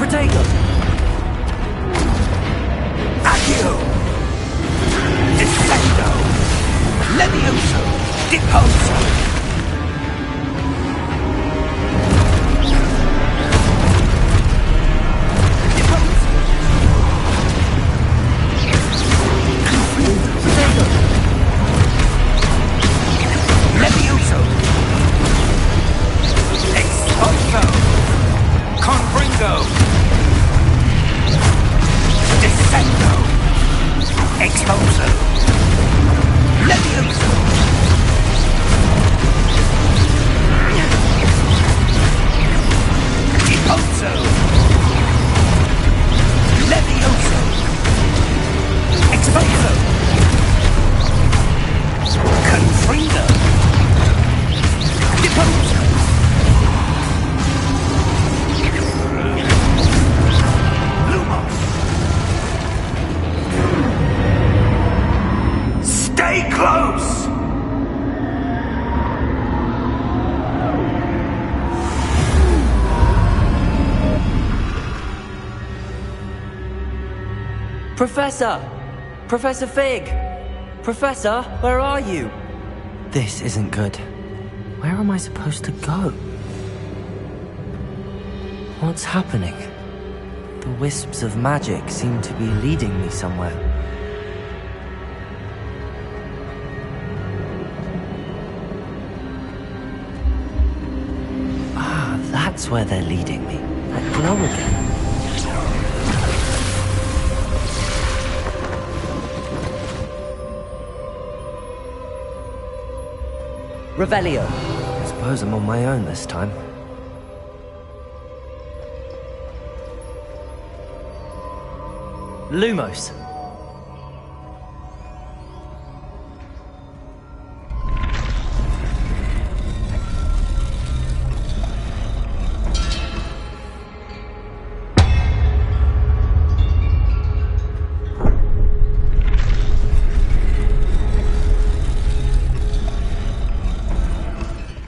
Protego! Accio! Descendo! Levioso! Deposo! Levioso! Expulso! Confringo! Descendo! Expulso! Levioso! Expulso! Levioso! Expulso! Confringo! Deposo! Lumos! Stay close! Professor! Professor Fig! Professor, where are you? This isn't good. Where am I supposed to go? What's happening? The wisps of magic seem to be leading me somewhere. Ah, that's where they're leading me. That glow again. Revelio. I suppose I'm on my own this time. Lumos.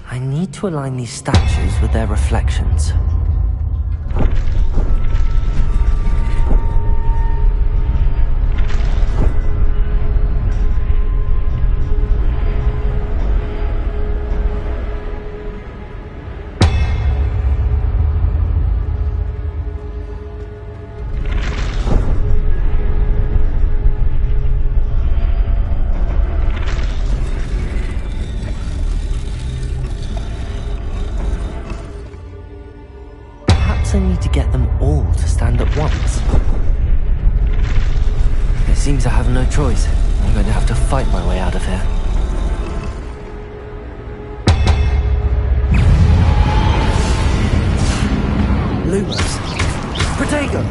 I need to align these statues with their reflections. I need to get them all to stand at once. It seems I have no choice. I'm going to have to fight my way out of here. Lumos. Protego!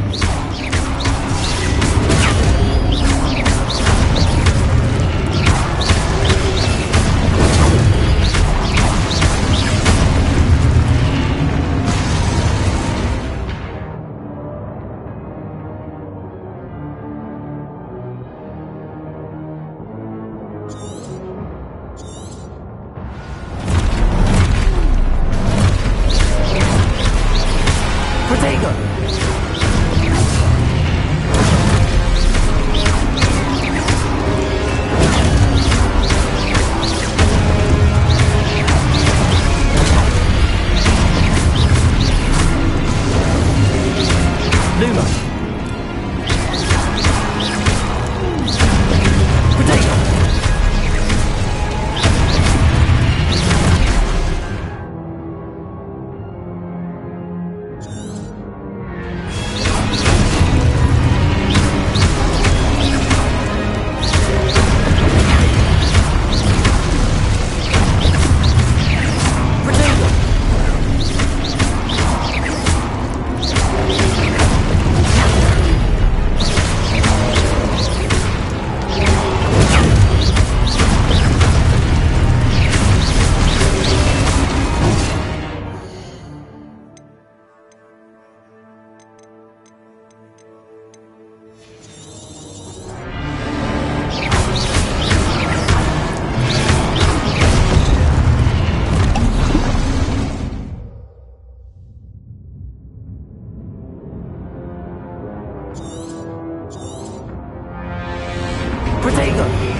Protego!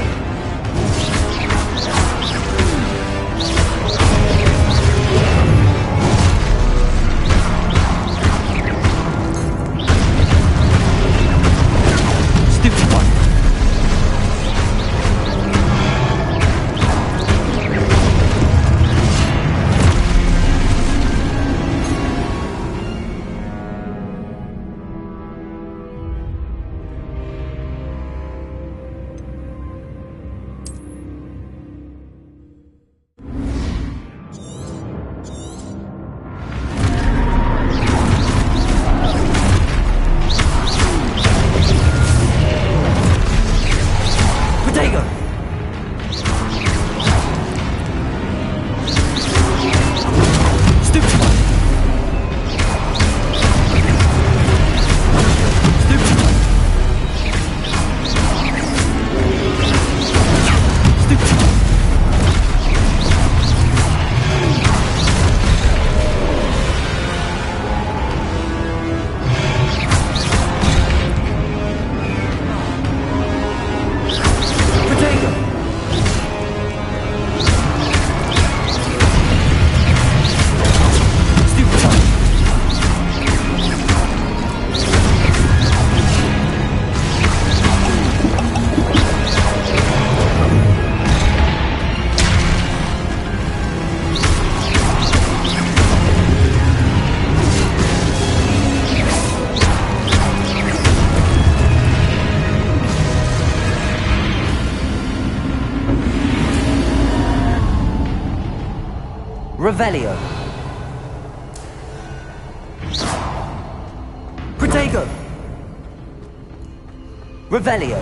Stupid one! Protego! Stupid one! Stupid one! Stupid one! Protego! Stupid one! Revelio. Protego. Revelio.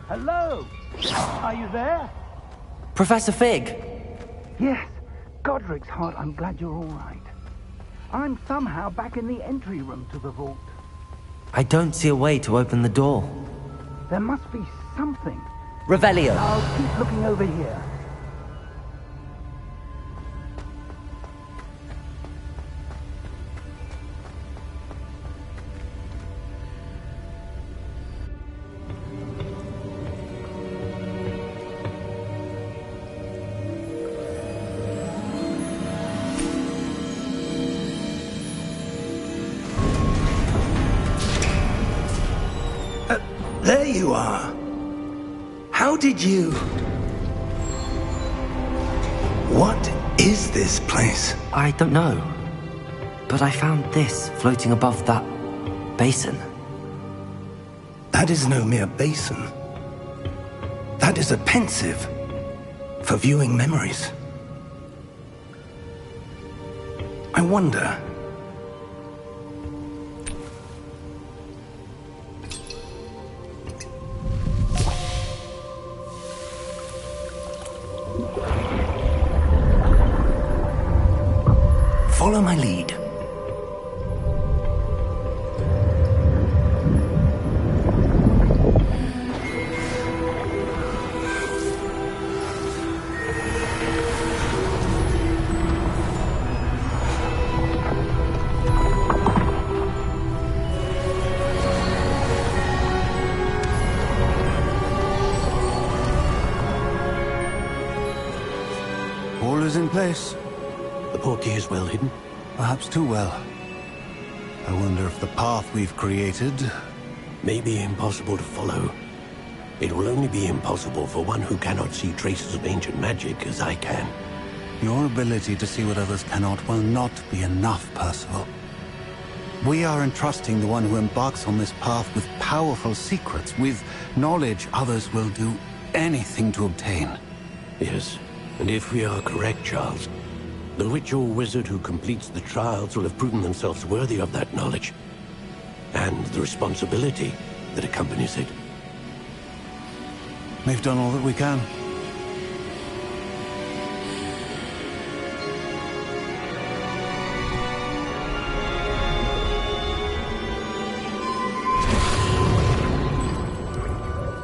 Hello? Are you there? Professor Fig. Yes. Godric's heart, I'm glad you're all right. I'm somehow back in the entry room to the vault. I don't see a way to open the door. There must be something. Revelio. I'll keep looking over here. There you are. How did you... What is this place? I don't know. But I found this floating above that basin. That is no mere basin. That is a pensive for viewing memories. I wonder... Follow my lead. All is in place. The portkey is well hidden? Perhaps too well. I wonder if the path we've created... may be impossible to follow. It will only be impossible for one who cannot see traces of ancient magic as I can. Your ability to see what others cannot will not be enough, Percival. We are entrusting the one who embarks on this path with powerful secrets, with knowledge others will do anything to obtain. Yes, and if we are correct, Charles, the witch or wizard who completes the trials will have proven themselves worthy of that knowledge, and the responsibility that accompanies it. We've done all that we can.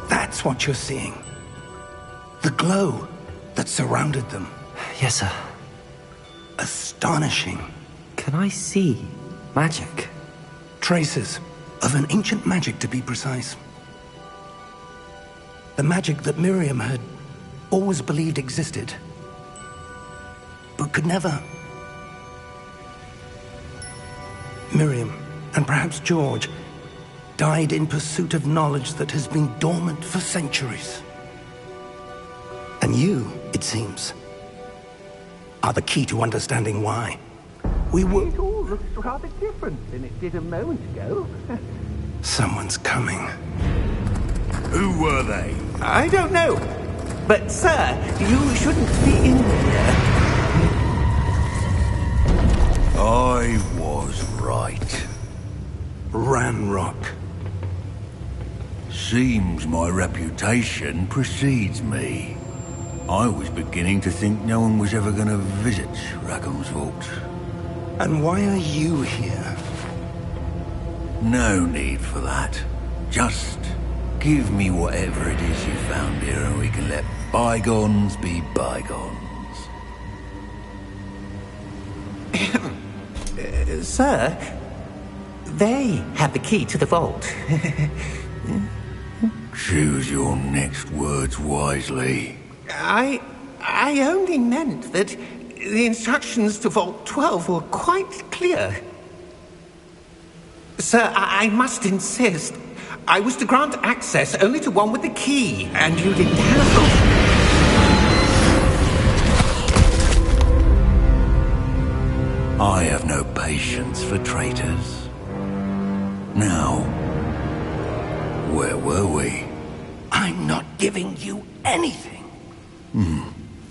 That's what you're seeing. The glow that surrounded them. Yes, sir. Astonishing. Can I see magic? Traces of an ancient magic, to be precise. The magic that Miriam had always believed existed, but could never. Miriam, and perhaps George, died in pursuit of knowledge that has been dormant for centuries. And you, it seems, are the key to understanding why. We were... It all looks rather different than it did a moment ago. Someone's coming. Who were they? I don't know. But, sir, you shouldn't be in here. I was right. Ranrock. Seems my reputation precedes me. I was beginning to think no one was ever going to visit Rackham's Vault. And why are you here? No need for that. Just give me whatever it is you found here and we can let bygones be bygones. Sir, they have the key to the vault. Choose your next words wisely. I only meant that the instructions to Vault 12 were quite clear. Sir, I must insist. I was to grant access only to one with the key, and you didn't have... I have no patience for traitors. Now, where were we? I'm not giving you anything.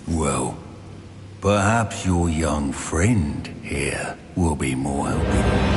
Well, perhaps your young friend here will be more helpful.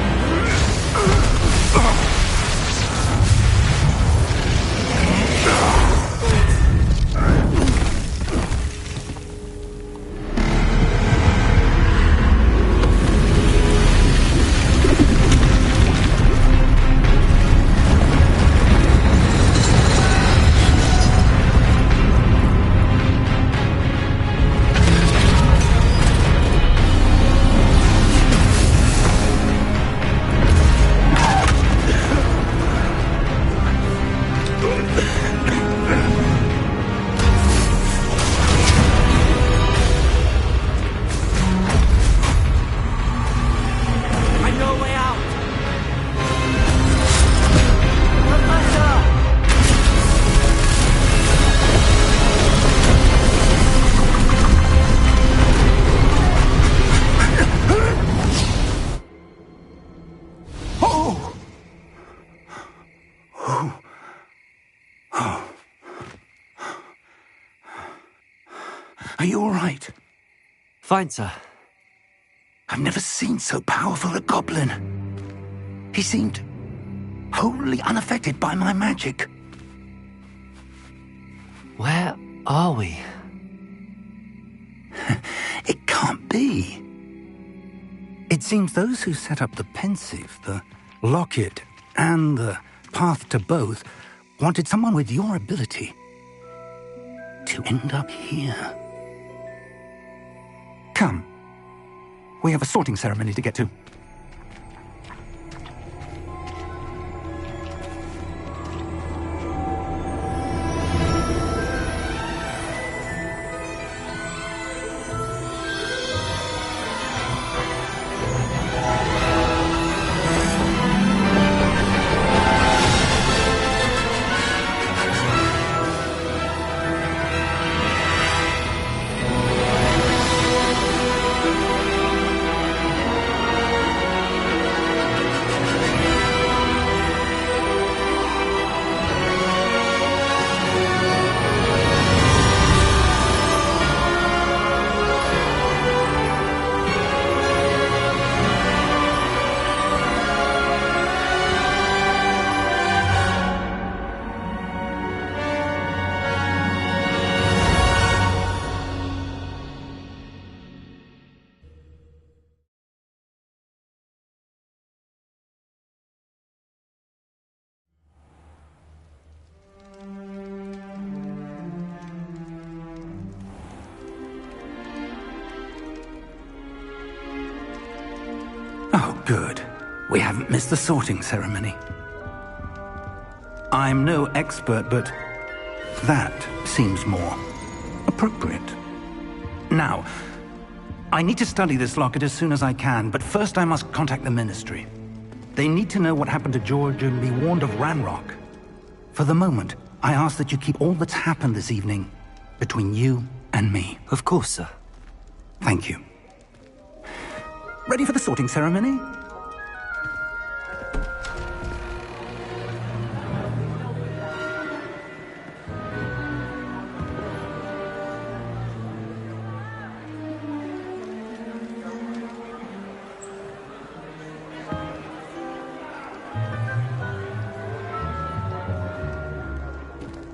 Are you all right? Fine, sir. I've never seen so powerful a goblin. He seemed wholly unaffected by my magic. Where are we? It can't be. It seems those who set up the Pensieve, the Locket, and the Path to Both wanted someone with your ability to end up here. Come. We have a sorting ceremony to get to. Good. We haven't missed the sorting ceremony. I'm no expert, but that seems more appropriate. Now, I need to study this locket as soon as I can, but first I must contact the Ministry. They need to know what happened to George and be warned of Ranrock. For the moment, I ask that you keep all that's happened this evening between you and me. Of course, sir. Thank you. Ready for the sorting ceremony?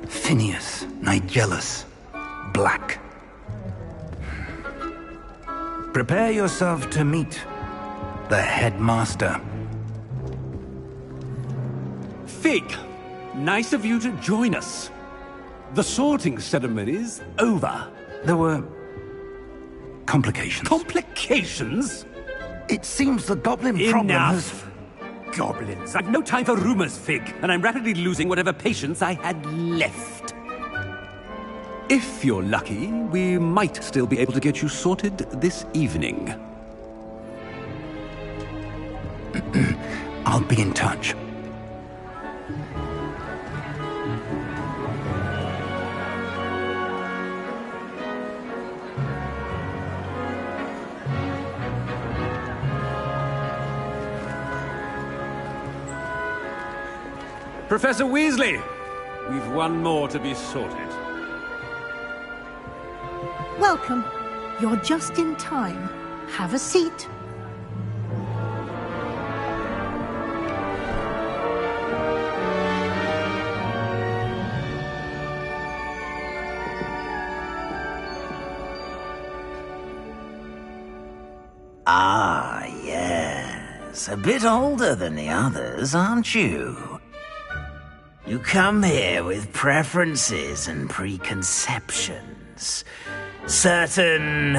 Phineas Nigellus Black. Prepare yourself to meet the headmaster. Fig, nice of you to join us. The sorting ceremony's over. There were complications. Complications? It seems the goblin problem has... Enough! Goblins. I've no time for rumors, Fig, and I'm rapidly losing whatever patience I had left. If you're lucky, we might still be able to get you sorted this evening. I'll be in touch. Professor Weasley, we've one more to be sorted. Welcome. You're just in time. Have a seat. Ah, yes. A bit older than the others, aren't you? You come here with preferences and preconceptions. Certain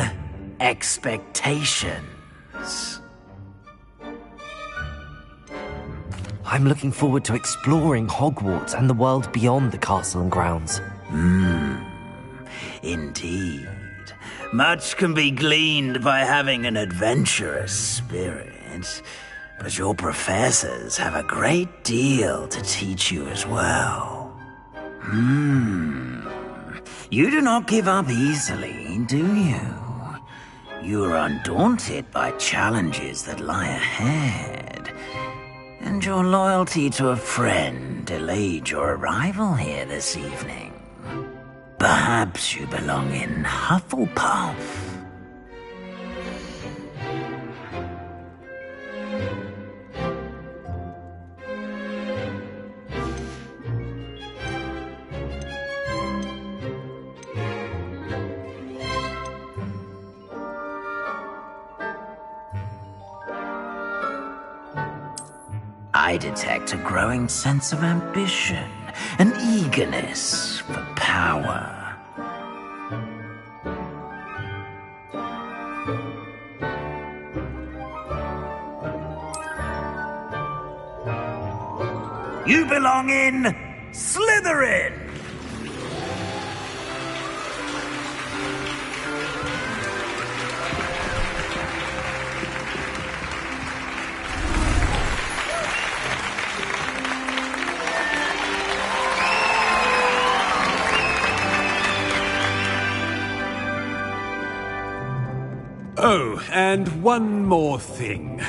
expectations. I'm looking forward to exploring Hogwarts and the world beyond the castle and grounds. Indeed. Much can be gleaned by having an adventurous spirit, but your professors have a great deal to teach you as well. You do not give up easily, do you? You are undaunted by challenges that lie ahead, and your loyalty to a friend delayed your arrival here this evening. Perhaps you belong in Hufflepuff. I detect a growing sense of ambition, an eagerness for power. You belong in Slytherin! Oh, and one more thing.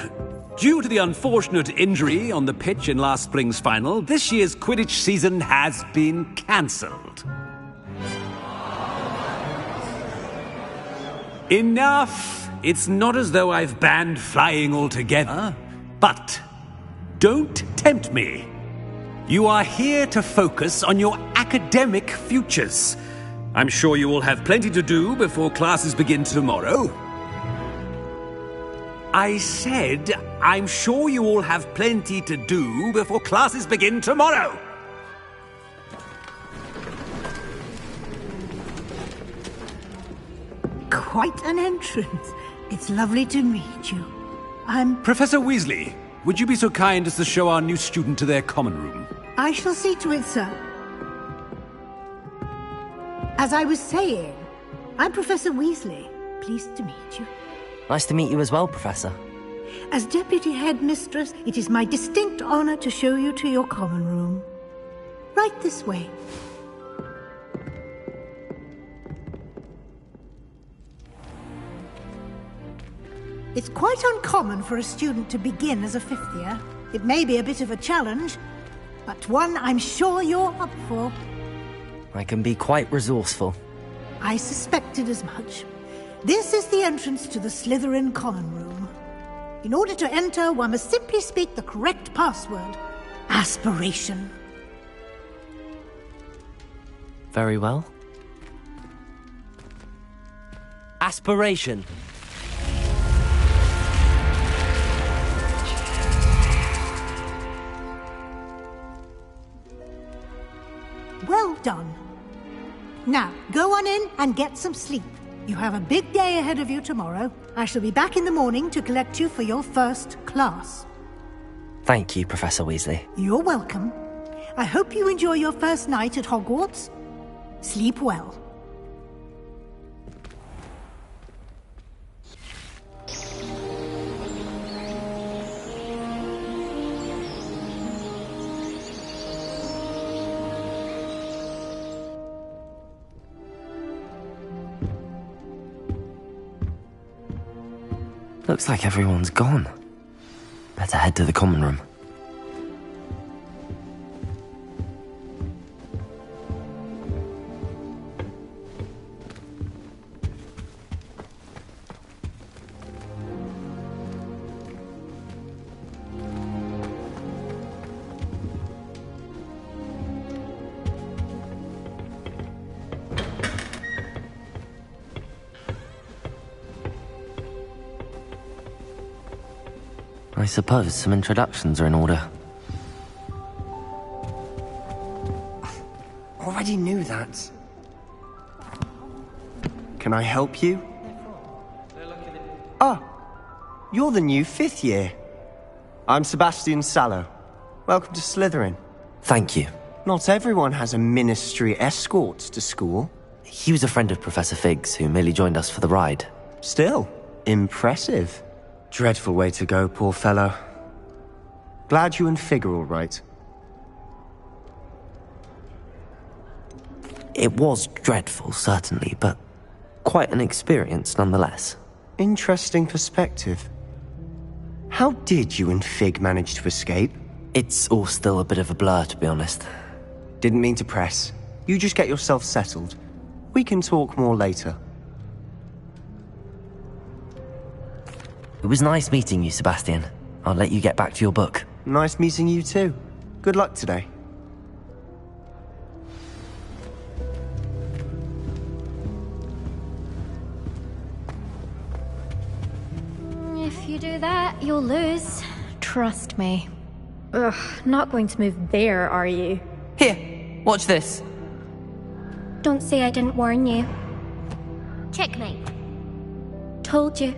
Due to the unfortunate injury on the pitch in last spring's final, this year's Quidditch season has been cancelled. Enough! It's not as though I've banned flying altogether. But don't tempt me. You are here to focus on your academic futures. I'm sure you will have plenty to do before classes begin tomorrow. I said, I'm sure you all have plenty to do before classes begin tomorrow. Quite an entrance. It's lovely to meet you. Professor Weasley, would you be so kind as to show our new student to their common room? I shall see to it, sir. As I was saying, I'm Professor Weasley. Pleased to meet you. Nice to meet you as well, Professor. As Deputy Headmistress, it is my distinct honor to show you to your common room. Right this way. It's quite uncommon for a student to begin as a fifth year. It may be a bit of a challenge, but one I'm sure you're up for. I can be quite resourceful. I suspected as much. This is the entrance to the Slytherin common room. In order to enter, one must simply speak the correct password. Aspiration. Very well. Aspiration. Well done. Now, go on in and get some sleep. You have a big day ahead of you tomorrow. I shall be back in the morning to collect you for your first class. Thank you, Professor Weasley. You're welcome. I hope you enjoy your first night at Hogwarts. Sleep well. Looks like everyone's gone. Better head to the common room. I suppose some introductions are in order. Already knew that. Can I help you? Ah, you're the new fifth year. I'm Sebastian Sallow. Welcome to Slytherin. Thank you. Not everyone has a ministry escort to school. He was a friend of Professor Fig's who merely joined us for the ride. Still, impressive. Dreadful way to go, poor fellow. Glad you and Fig are all right. It was dreadful, certainly, but quite an experience nonetheless. Interesting perspective. How did you and Fig manage to escape? It's all still a bit of a blur, to be honest. Didn't mean to press. You just get yourself settled. We can talk more later. It was nice meeting you, Sebastian. I'll let you get back to your book. Nice meeting you too. Good luck today. If you do that, you'll lose. Trust me. Ugh, not going to move there, are you? Here, watch this. Don't say I didn't warn you. Checkmate. Told you.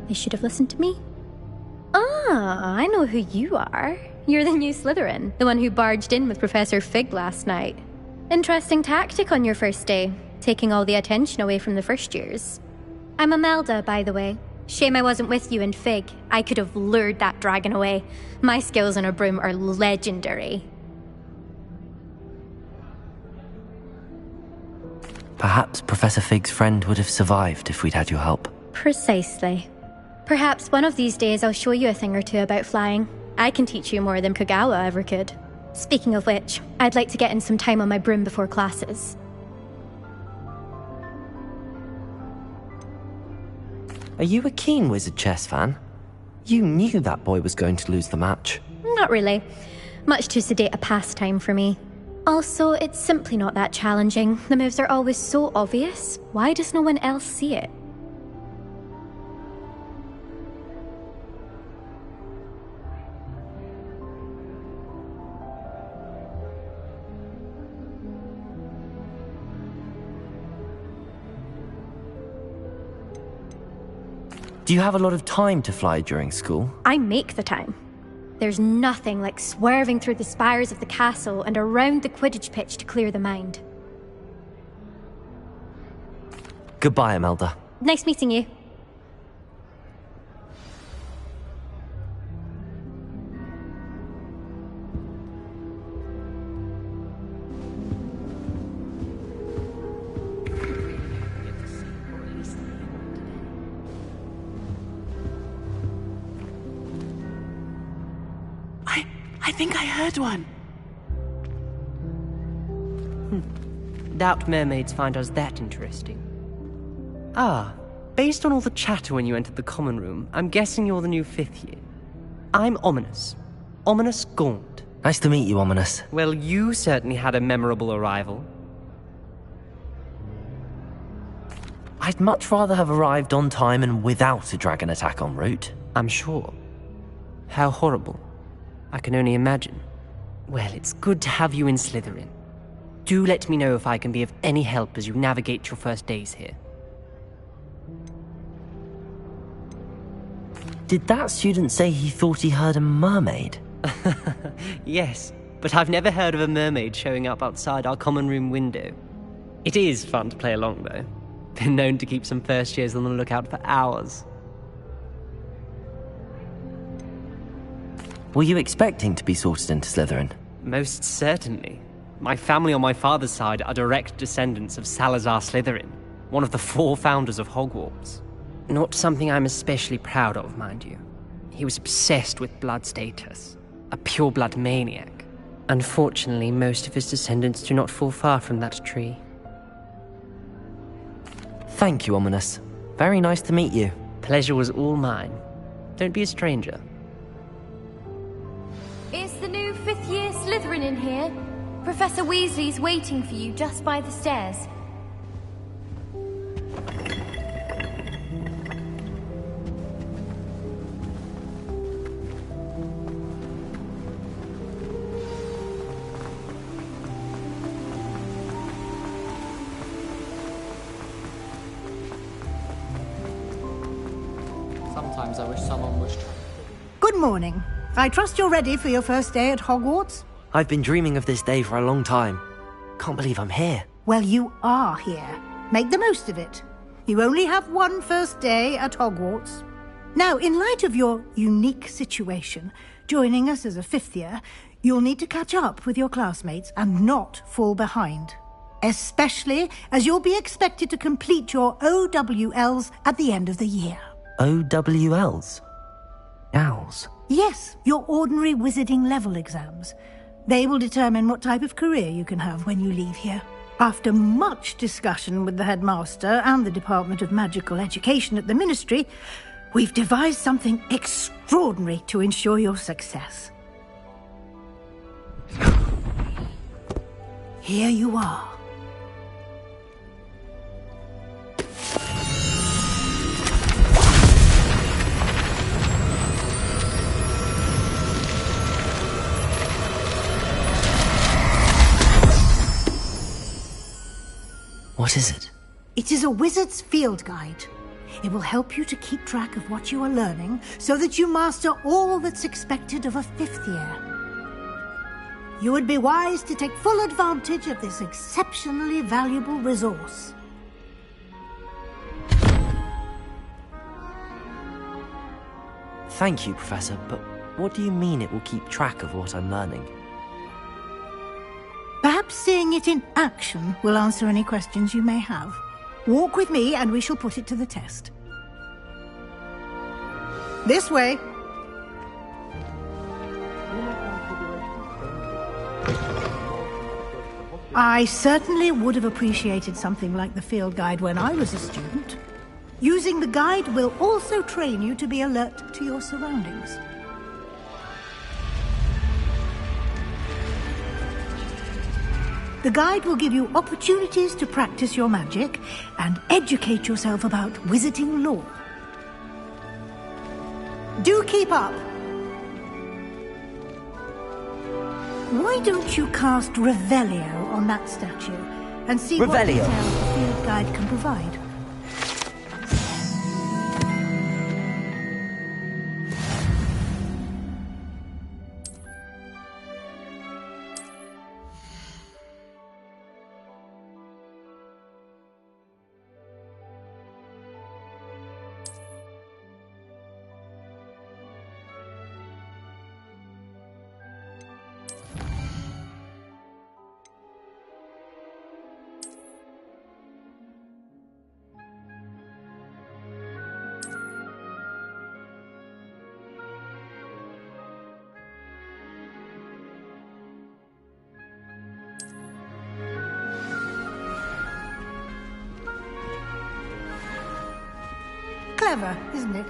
They should have listened to me. Ah, I know who you are. You're the new Slytherin, the one who barged in with Professor Fig last night. Interesting tactic on your first day, taking all the attention away from the first years. I'm Imelda, by the way. Shame I wasn't with you and Fig. I could have lured that dragon away. My skills on a broom are legendary. Perhaps Professor Fig's friend would have survived if we'd had your help. Precisely. Perhaps one of these days I'll show you a thing or two about flying. I can teach you more than Kogawa ever could. Speaking of which, I'd like to get in some time on my broom before classes. Are you a keen Wizard Chess fan? You knew that boy was going to lose the match. Not really. Much too sedate a pastime for me. Also, it's simply not that challenging. The moves are always so obvious. Why does no one else see it? Do you have a lot of time to fly during school? I make the time. There's nothing like swerving through the spires of the castle and around the Quidditch pitch to clear the mind. Goodbye, Imelda. Nice meeting you. I think I heard one. Doubt mermaids find us that interesting. Ah, based on all the chatter when you entered the common room, I'm guessing you're the new 5th year. I'm Ominous. Ominous Gaunt. Nice to meet you, Ominous. Well, you certainly had a memorable arrival. I'd much rather have arrived on time and without a dragon attack en route. I'm sure. How horrible. I can only imagine. Well, it's good to have you in Slytherin. Do let me know if I can be of any help as you navigate your first days here. Did that student say he thought he heard a mermaid? Yes, but I've never heard of a mermaid showing up outside our common room window. It is fun to play along, though. Been known to keep some first years on the lookout for hours. Were you expecting to be sorted into Slytherin? Most certainly. My family on my father's side are direct descendants of Salazar Slytherin, one of the 4 founders of Hogwarts. Not something I'm especially proud of, mind you. He was obsessed with blood status, a pure-blood maniac. Unfortunately, most of his descendants do not fall far from that tree. Thank you, Ominous. Very nice to meet you. Pleasure was all mine. Don't be a stranger. Is the new 5th year Slytherin in here? Professor Weasley's waiting for you just by the stairs. Sometimes I wish someone was... Good morning. I trust you're ready for your first day at Hogwarts? I've been dreaming of this day for a long time. Can't believe I'm here. Well, you are here. Make the most of it. You only have one first day at Hogwarts. Now, in light of your unique situation, joining us as a 5th year, you'll need to catch up with your classmates and not fall behind. Especially as you'll be expected to complete your OWLs at the end of the year. OWLs? Owls? Yes, your ordinary wizarding level exams. They will determine what type of career you can have when you leave here. After much discussion with the headmaster and the Department of Magical Education at the Ministry, we've devised something extraordinary to ensure your success. Here you are. What is it? It is a wizard's field guide. It will help you to keep track of what you are learning so that you master all that's expected of a 5th year. You would be wise to take full advantage of this exceptionally valuable resource. Thank you, Professor, but what do you mean it will keep track of what I'm learning? Perhaps seeing it in action will answer any questions you may have. Walk with me and we shall put it to the test. This way. I certainly would have appreciated something like the field guide when I was a student. Using the guide will also train you to be alert to your surroundings. The guide will give you opportunities to practice your magic and educate yourself about wizarding lore. Do keep up! Why don't you cast Revelio on that statue and see what details the field guide can provide? Clever, isn't it?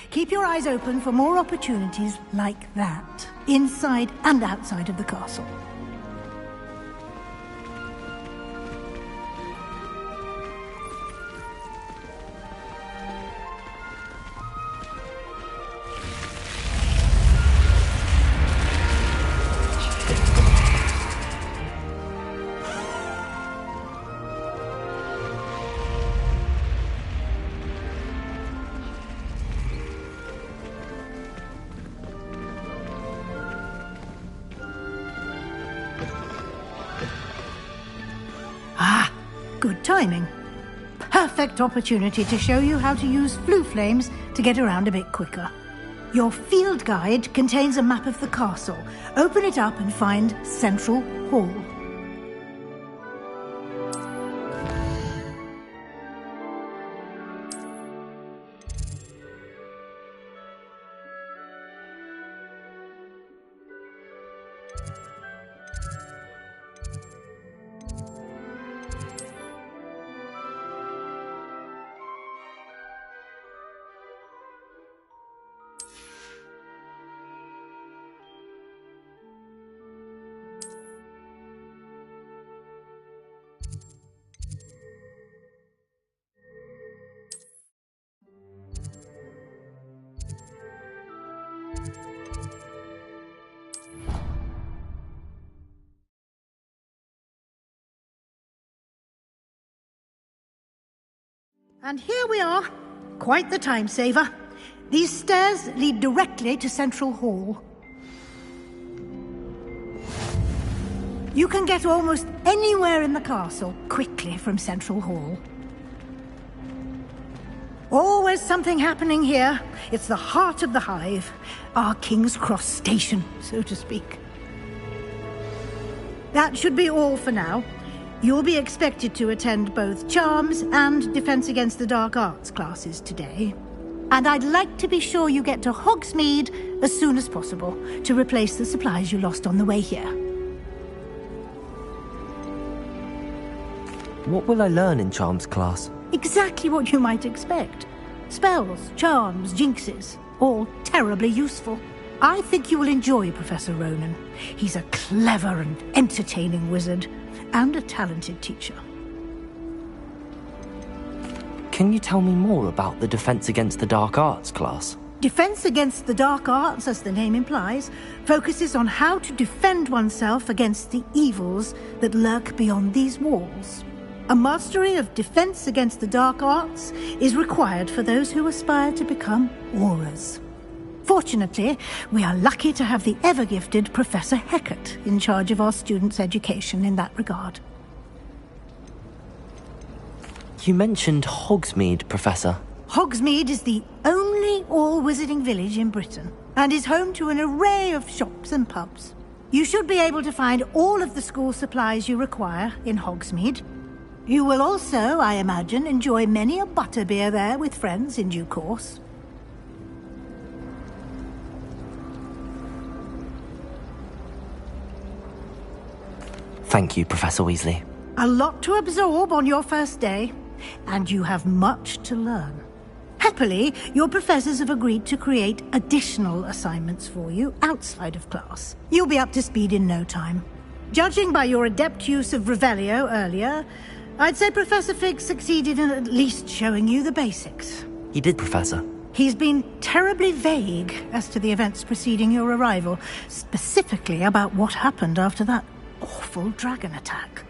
Keep your eyes open for more opportunities like that, inside and outside of the castle. Good timing. Perfect opportunity to show you how to use flue flames to get around a bit quicker. Your field guide contains a map of the castle. Open it up and find Central Hall. And here we are. Quite the time saver. These stairs lead directly to Central Hall. You can get almost anywhere in the castle quickly from Central Hall. Always something happening here. It's the heart of the Hive. Our King's Cross station, so to speak. That should be all for now. You'll be expected to attend both Charms and Defense Against the Dark Arts classes today. And I'd like to be sure you get to Hogsmeade as soon as possible to replace the supplies you lost on the way here. What will I learn in Charms class? Exactly what you might expect. Spells, charms, jinxes, all terribly useful. I think you will enjoy Professor Ronen. He's a clever and entertaining wizard, and a talented teacher. Can you tell me more about the Defense Against the Dark Arts class? Defense Against the Dark Arts, as the name implies, focuses on how to defend oneself against the evils that lurk beyond these walls. A mastery of Defense Against the Dark Arts is required for those who aspire to become Aurors. Fortunately, we are lucky to have the ever-gifted Professor Hecat in charge of our students' education in that regard. You mentioned Hogsmeade, Professor. Hogsmeade is the only all-wizarding village in Britain, and is home to an array of shops and pubs. You should be able to find all of the school supplies you require in Hogsmeade. You will also, I imagine, enjoy many a butterbeer there with friends in due course. Thank you, Professor Weasley. A lot to absorb on your first day, and you have much to learn. Happily, your professors have agreed to create additional assignments for you outside of class. You'll be up to speed in no time. Judging by your adept use of Revelio earlier, I'd say Professor Fig succeeded in at least showing you the basics. He did, Professor. He's been terribly vague as to the events preceding your arrival, specifically about what happened after that awful dragon attack.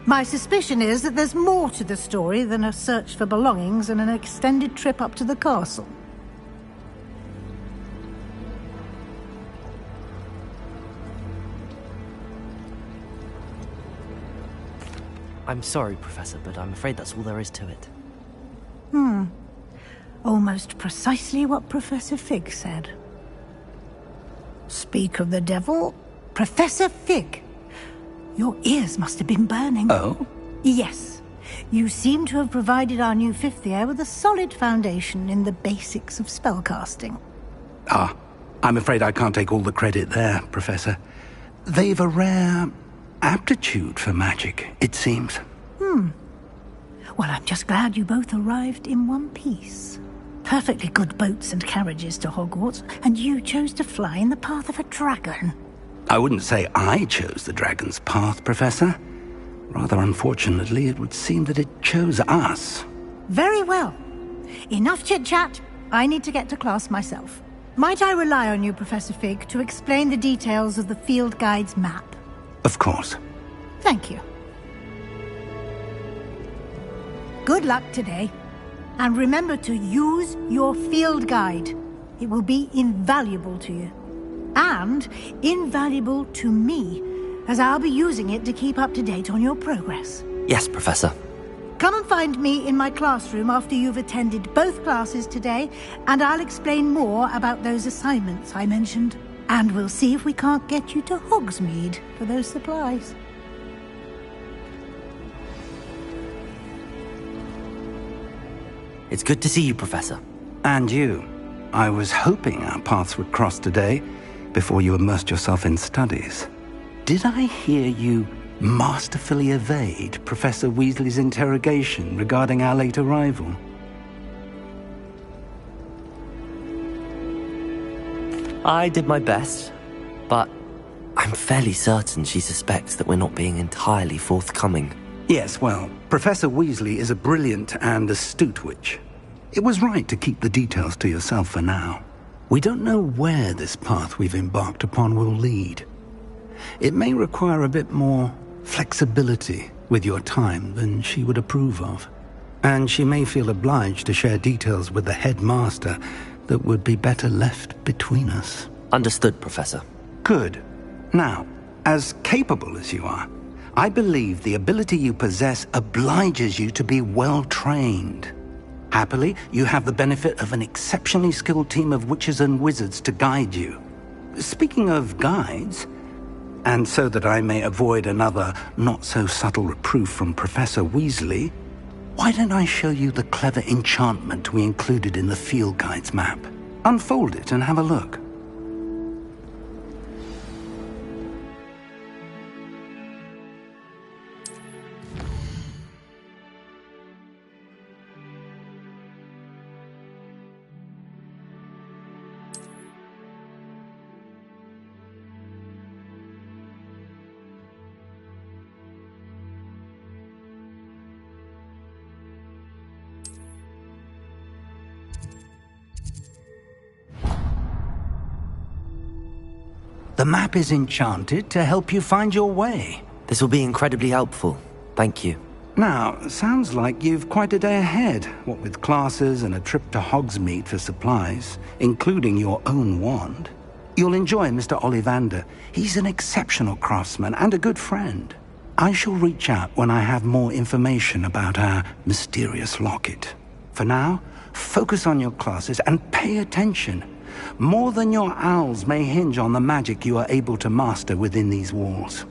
My suspicion is that there's more to the story than a search for belongings and an extended trip up to the castle. I'm sorry, Professor, but I'm afraid that's all there is to it. Almost precisely what Professor Fig said. Speak of the devil, Professor Fig. Your ears must have been burning. Oh? Yes. You seem to have provided our new fifth year with a solid foundation in the basics of spellcasting. Ah, I'm afraid I can't take all the credit there, Professor. They've a rare aptitude for magic, it seems. Well, I'm just glad you both arrived in one piece. perfectly good boats and carriages to Hogwarts, and you chose to fly in the path of a dragon. I wouldn't say I chose the dragon's path, Professor. Rather unfortunately, it would seem that it chose us. Very well. Enough chit-chat. I need to get to class myself. Might I rely on you, Professor Fig, to explain the details of the field guide's map? Of course. Thank you. Good luck today. And remember to use your field guide. It will be invaluable to you. And invaluable to me, as I'll be using it to keep up to date on your progress. Yes, Professor. Come and find me in my classroom after you've attended both classes today, and I'll explain more about those assignments I mentioned. And we'll see if we can't get you to Hogsmeade for those supplies. It's good to see you, Professor. And you. I was hoping our paths would cross today, before you immersed yourself in studies. Did I hear you masterfully evade Professor Weasley's interrogation regarding our late arrival? I did my best, but I'm fairly certain she suspects that we're not being entirely forthcoming. Yes, well, Professor Weasley is a brilliant and astute witch. It was right to keep the details to yourself for now. We don't know where this path we've embarked upon will lead. It may require a bit more flexibility with your time than she would approve of. And she may feel obliged to share details with the headmaster that would be better left between us. Understood, Professor. Good. Now, as capable as you are, I believe the ability you possess obliges you to be well-trained. Happily, you have the benefit of an exceptionally skilled team of witches and wizards to guide you. Speaking of guides, and so that I may avoid another not-so-subtle reproof from Professor Weasley, why don't I show you the clever enchantment we included in the field guide's map? Unfold it and have a look. The map is enchanted to help you find your way. This will be incredibly helpful. Thank you. Now, sounds like you've quite a day ahead, what with classes and a trip to Hogsmeade for supplies, including your own wand. You'll enjoy Mr. Ollivander. He's an exceptional craftsman and a good friend. I shall reach out when I have more information about our mysterious locket. For now, focus on your classes and pay attention. More than your owls may hinge on the magic you are able to master within these walls.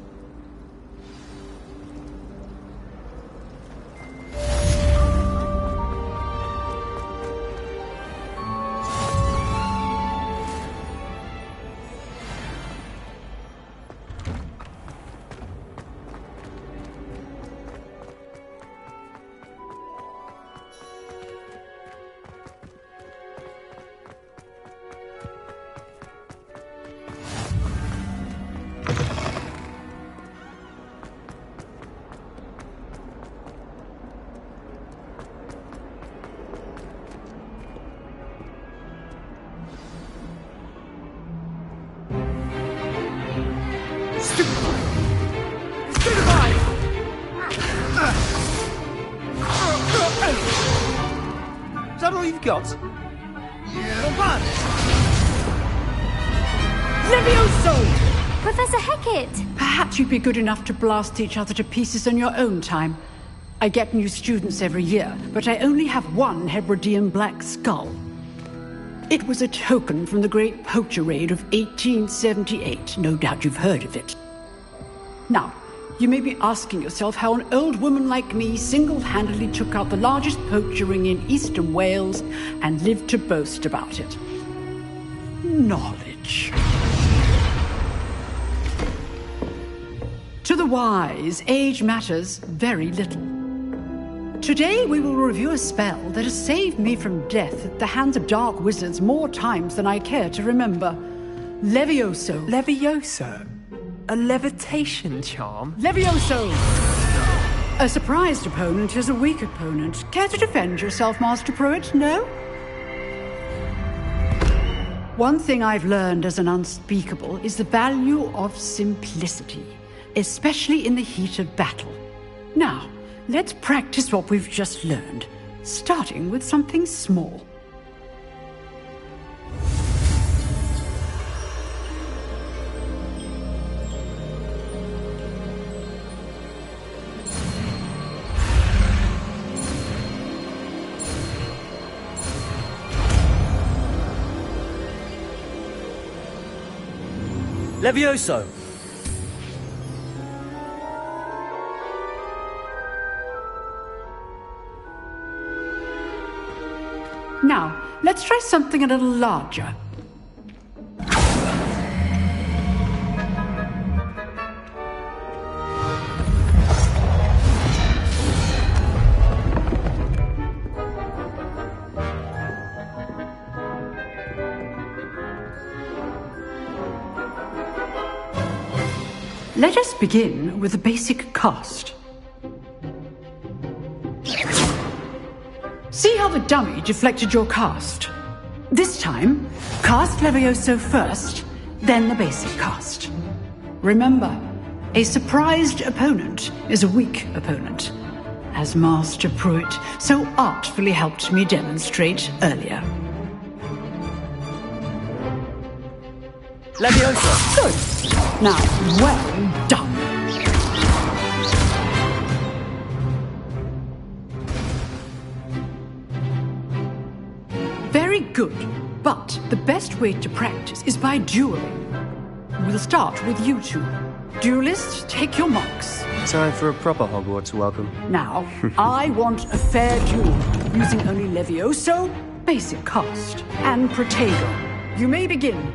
Is that all you've got? Levioso! Professor Hecat! Perhaps you'd be good enough to blast each other to pieces on your own time. I get new students every year, but I only have one Hebridean black skull. It was a token from the Great Poacher Raid of 1878. No doubt you've heard of it. Now, you may be asking yourself how an old woman like me single-handedly took out the largest poacher ring in eastern Wales and lived to boast about it. Knowledge. To the wise, age matters very little. Today we will review a spell that has saved me from death at the hands of dark wizards more times than I care to remember. Levioso. Levioso? A levitation charm? Levioso! A surprised opponent is a weak opponent. Care to defend yourself, Master Pruitt? No? One thing I've learned as an unspeakable is the value of simplicity, especially in the heat of battle. Now, let's practice what we've just learned, starting with something small. Levioso! Now, let's try something a little larger. Let us begin with a basic cast. See how the dummy deflected your cast? This time, cast Levioso first, then the basic cast. Remember, a surprised opponent is a weak opponent, as Master Pruitt so artfully helped me demonstrate earlier. Levioso! Good. Now, well done. Very good, but the best way to practice is by dueling. We'll start with you two. Duelists, take your marks. Time for a proper Hogwarts welcome. Now, I want a fair duel, using only Levioso, basic cast, and Protego. You may begin.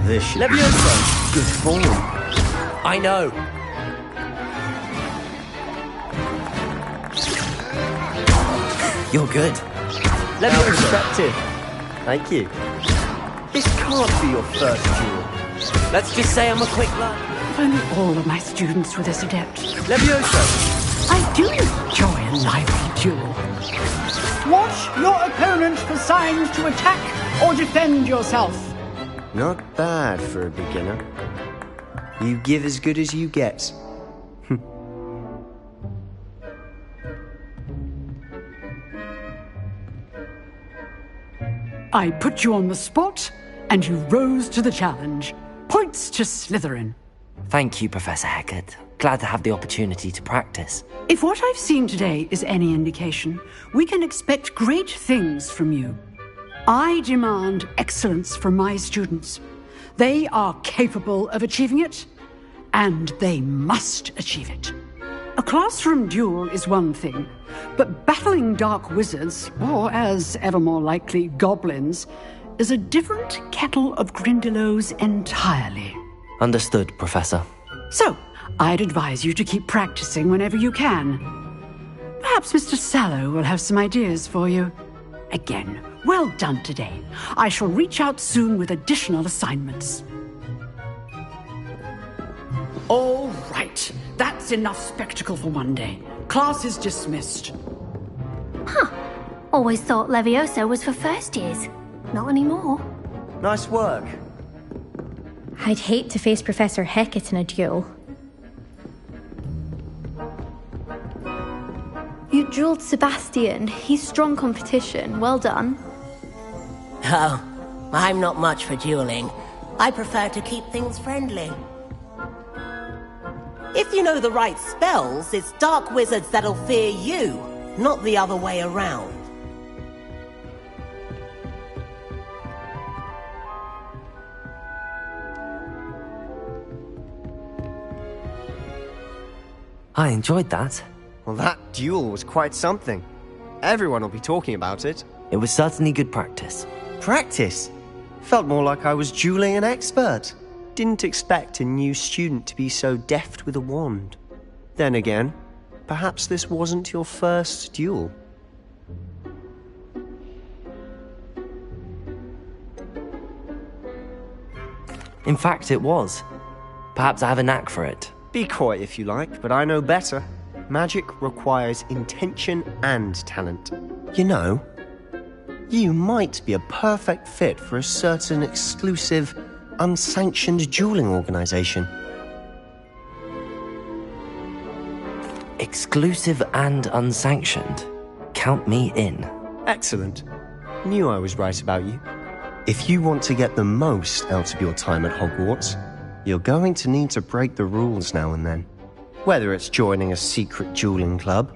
This should Levioso! Good form. I know. You're good. Levioso! Perspective. Thank you. This can't be your first duel. Let's just say I'm a quick learner. If only all of my students were this adept. Levioso! I do enjoy a lively duel. Watch your opponent for signs to attack or defend yourself. Not bad for a beginner. You give as good as you get. I put you on the spot, and you rose to the challenge. Points to Slytherin. Thank you, Professor Hecat. Glad to have the opportunity to practice. If what I've seen today is any indication, we can expect great things from you. I demand excellence from my students. They are capable of achieving it, and they must achieve it. A classroom duel is one thing, but battling dark wizards, or as ever more likely, goblins, is a different kettle of Grindylows entirely. Understood, Professor. So, I'd advise you to keep practicing whenever you can. Perhaps Mr. Sallow will have some ideas for you. Again, well done today. I shall reach out soon with additional assignments. All right. That's enough spectacle for one day. Class is dismissed. Huh. Always thought Levioso was for first years. Not anymore. Nice work. I'd hate to face Professor Hecat in a duel. You dueled Sebastian. He's strong competition. Well done. Oh, I'm not much for dueling. I prefer to keep things friendly. If you know the right spells, it's dark wizards that'll fear you, not the other way around. I enjoyed that. Well, that duel was quite something. Everyone will be talking about it. It was certainly good practice. Practice? Felt more like I was dueling an expert. didn't expect a new student to be so deft with a wand. Then again, perhaps this wasn't your first duel. In fact, it was. Perhaps I have a knack for it. Be coy if you like, but I know better. Magic requires intention and talent. You know, you might be a perfect fit for a certain exclusive, unsanctioned dueling organization. Exclusive and unsanctioned? Count me in. Excellent. Knew I was right about you. If you want to get the most out of your time at Hogwarts, you're going to need to break the rules now and then. Whether it's joining a secret dueling club,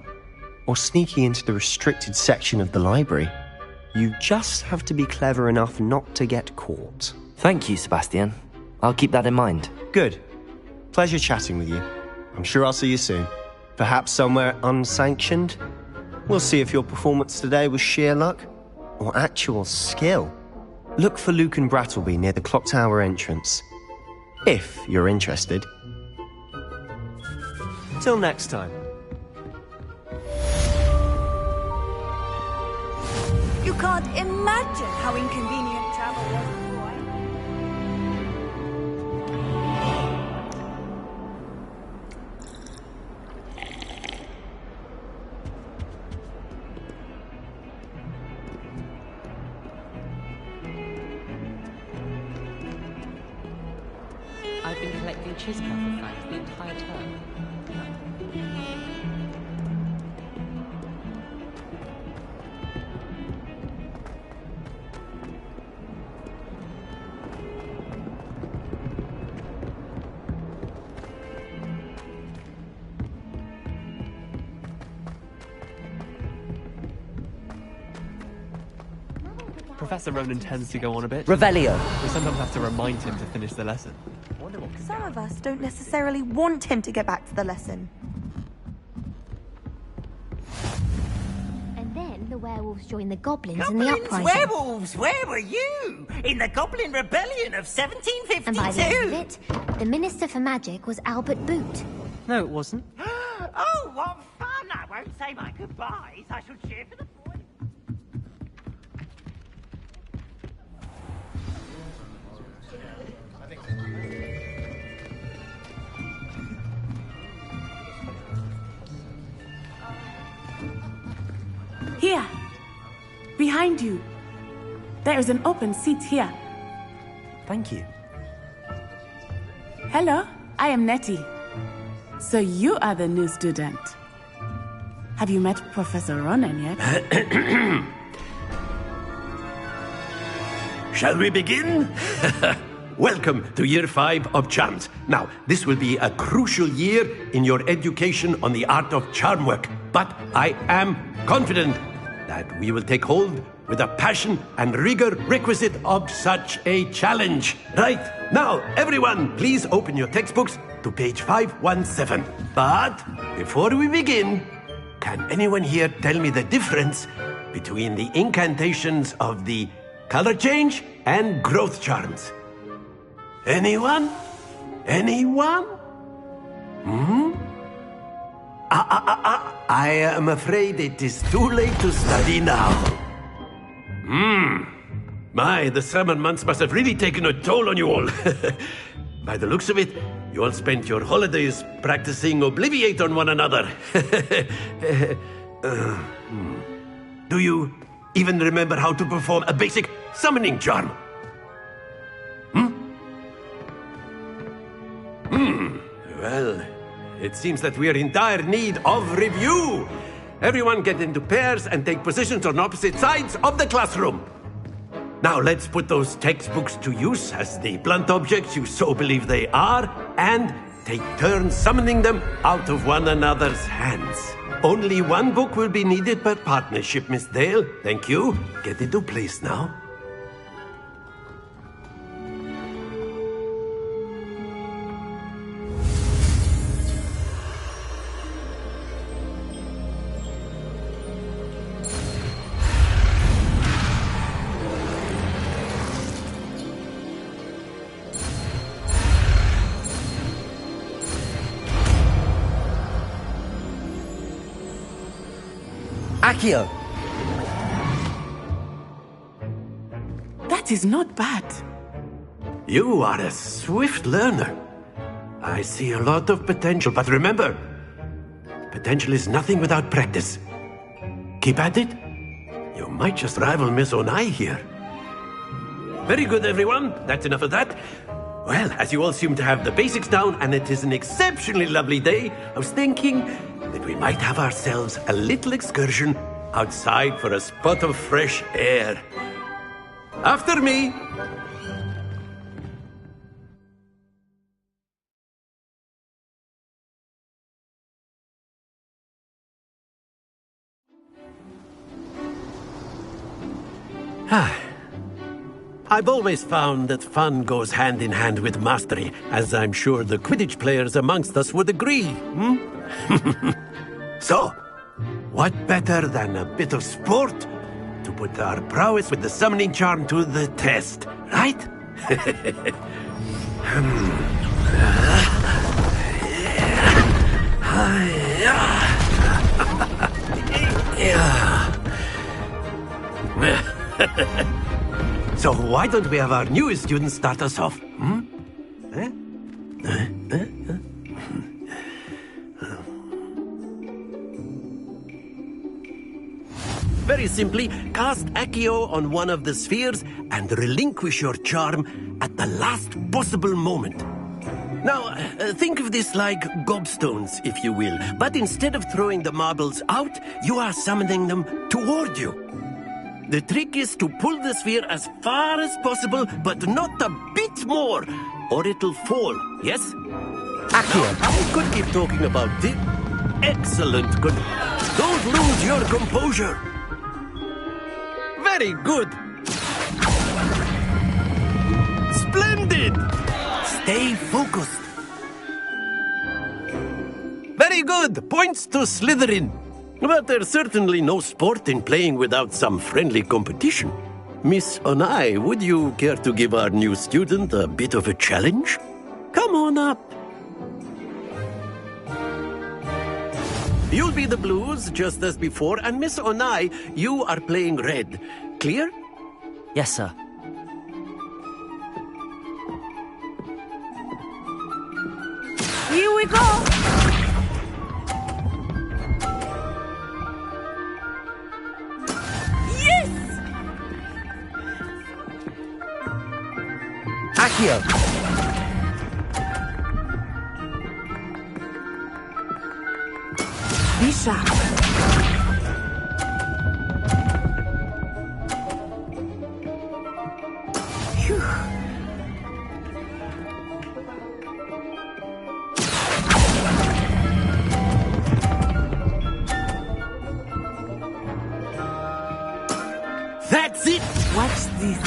or sneaking into the restricted section of the library, you just have to be clever enough not to get caught. Thank you, Sebastian. I'll keep that in mind. Good. Pleasure chatting with you. I'm sure I'll see you soon. Perhaps somewhere unsanctioned? We'll see if your performance today was sheer luck, or actual skill. Look for Lucan Brattleby near the Clock Tower entrance. If you're interested. Till next time. You can't imagine how inconvenient travel was, boy. I've been collecting Chiscraft flags the entire term. Professor Ronan tends to go on a bit. Revelio! We sometimes have to remind him to finish the lesson. Some of us don't necessarily want him to get back to the lesson. And then the werewolves joined the goblins in Goblins, the uprising. werewolves, where were you? In the Goblin Rebellion of 1752? And by the end of it, the Minister for Magic was Albert Boot. No, it wasn't. Oh, what fun! I won't say my goodbyes. I shall cheer for the boy. Here, behind you. There is an open seat here. Thank you. Hello, I am Nettie. So you are the new student. Have you met Professor Ronan yet? Shall we begin? Welcome to Year 5 of Charms. Now, this will be a crucial year in your education on the art of charm work, but I am confident that we will take hold with the passion and rigor requisite of such a challenge. Right, now, everyone, please open your textbooks to page 517. But before we begin, can anyone here tell me the difference between the incantations of the color change and growth charms? Anyone? Anyone? I am afraid it is too late to study now. My, the summer months must have really taken a toll on you all. By the looks of it, you all spent your holidays practicing Obliviate on one another. Do you even remember how to perform a basic summoning charm? Well, it seems that we are in dire need of review. Everyone get into pairs and take positions on opposite sides of the classroom. Now let's put those textbooks to use as the blunt objects you so believe they are, and take turns summoning them out of one another's hands. Only one book will be needed per partnership, Miss Dale. Thank you. Get into place now. Accio! That is not bad. You are a swift learner. I see a lot of potential, but remember, potential is nothing without practice. Keep at it. You might just rival Miss Onai here. Very good, everyone. That's enough of that. Well, as you all seem to have the basics down, and it is an exceptionally lovely day, I was thinking that we might have ourselves a little excursion outside for a spot of fresh air. After me! I've always found that fun goes hand in hand with mastery, as I'm sure the Quidditch players amongst us would agree. So, what better than a bit of sport to put our prowess with the summoning charm to the test, right? So why don't we have our newest student start us off? Very simply, cast Accio on one of the spheres and relinquish your charm at the last possible moment. Now, think of this like gobstones, if you will, but instead of throwing the marbles out, you are summoning them toward you. The trick is to pull the sphere as far as possible, but not a bit more, or it'll fall, yes? Accio. I could keep talking about it. Excellent, good. Don't lose your composure. Very good. Splendid. Stay focused. Very good. Points to Slytherin. But there's certainly no sport in playing without some friendly competition. Miss Onai, would you care to give our new student a bit of a challenge? Come on up. You'll be the blues, just as before, and Miss Onai, you are playing red. Clear? Yes, sir. Here we go! Accio! Be sharp. Phew. That's it! Watch this.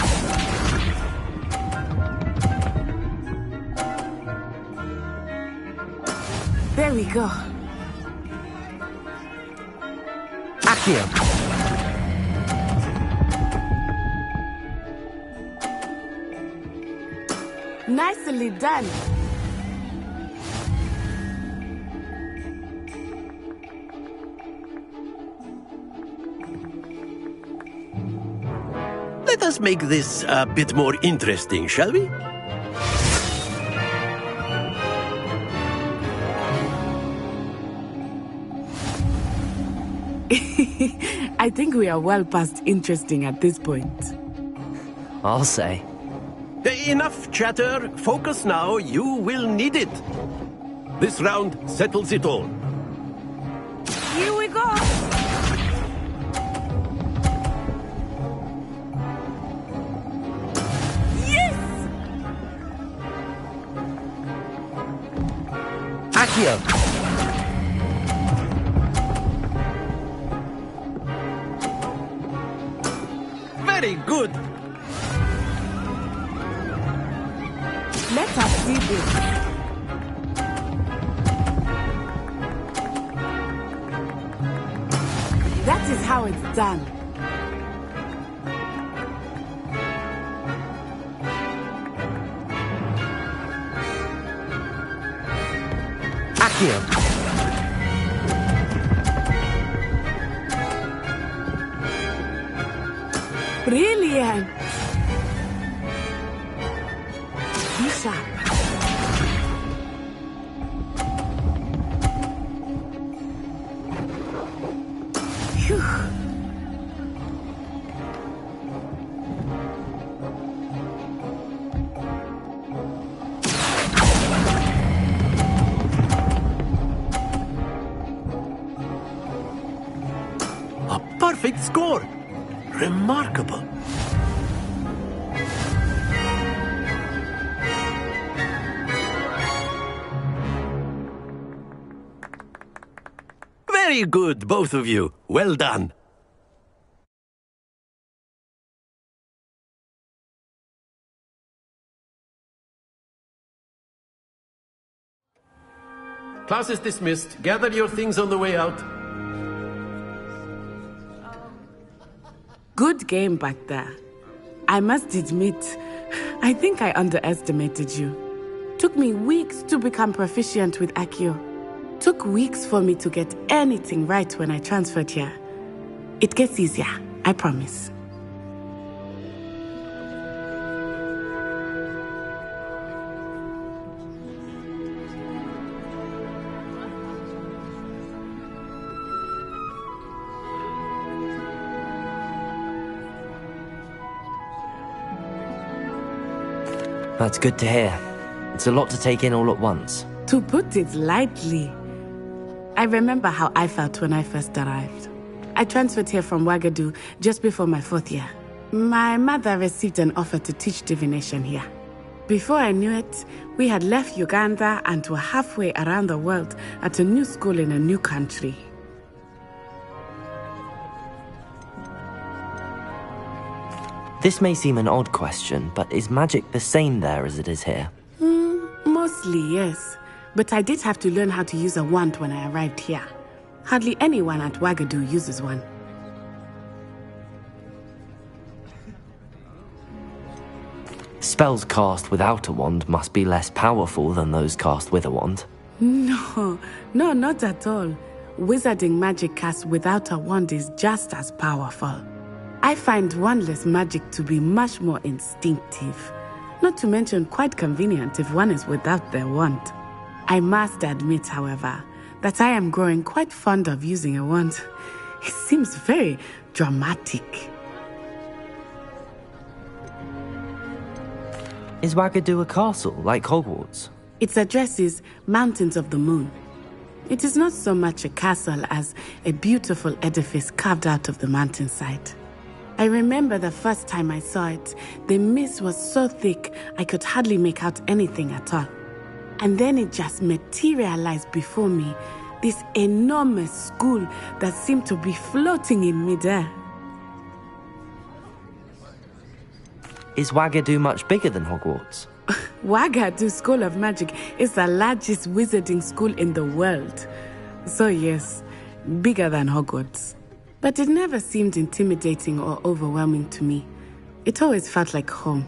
There we go. Accio! Nicely done. Let us make this a bit more interesting, shall we? I think we are well past interesting at this point. I'll say. Enough chatter. Focus now. You will need it. This round settles it all. Here we go! Yes! Accio! Very good. Let us see this. That is how it's done. Accio! Brilliant! Be sharp. Phew. A perfect score! Remarkable. Very good, both of you. Well done. Class is dismissed. Gather your things on the way out. Good game back there. I must admit, I think I underestimated you. Took me weeks to become proficient with Accio. Took weeks for me to get anything right when I transferred here. It gets easier, I promise. That's good to hear. It's a lot to take in all at once. To put it lightly, I remember how I felt when I first arrived. I transferred here from Wagadu just before my 4th year. My mother received an offer to teach divination here. Before I knew it, we had left Uganda and were halfway around the world at a new school in a new country. This may seem an odd question, but is magic the same there as it is here? Mostly, yes. But I did have to learn how to use a wand when I arrived here. Hardly anyone at Wagadu uses one. Spells cast without a wand must be less powerful than those cast with a wand. No, not at all. Wizarding magic cast without a wand is just as powerful. I find wandless magic to be much more instinctive. Not to mention quite convenient if one is without their wand. I must admit, however, that I am growing quite fond of using a wand. It seems very dramatic. Is Wagadu a castle, like Hogwarts? Its address is Mountains of the Moon. It is not so much a castle as a beautiful edifice carved out of the mountainside. I remember the first time I saw it, the mist was so thick I could hardly make out anything at all. And then it just materialized before me, this enormous school that seemed to be floating in midair. Is Wagadu much bigger than Hogwarts? Wagadu School of Magic is the largest wizarding school in the world. So yes, bigger than Hogwarts. But it never seemed intimidating or overwhelming to me. It always felt like home.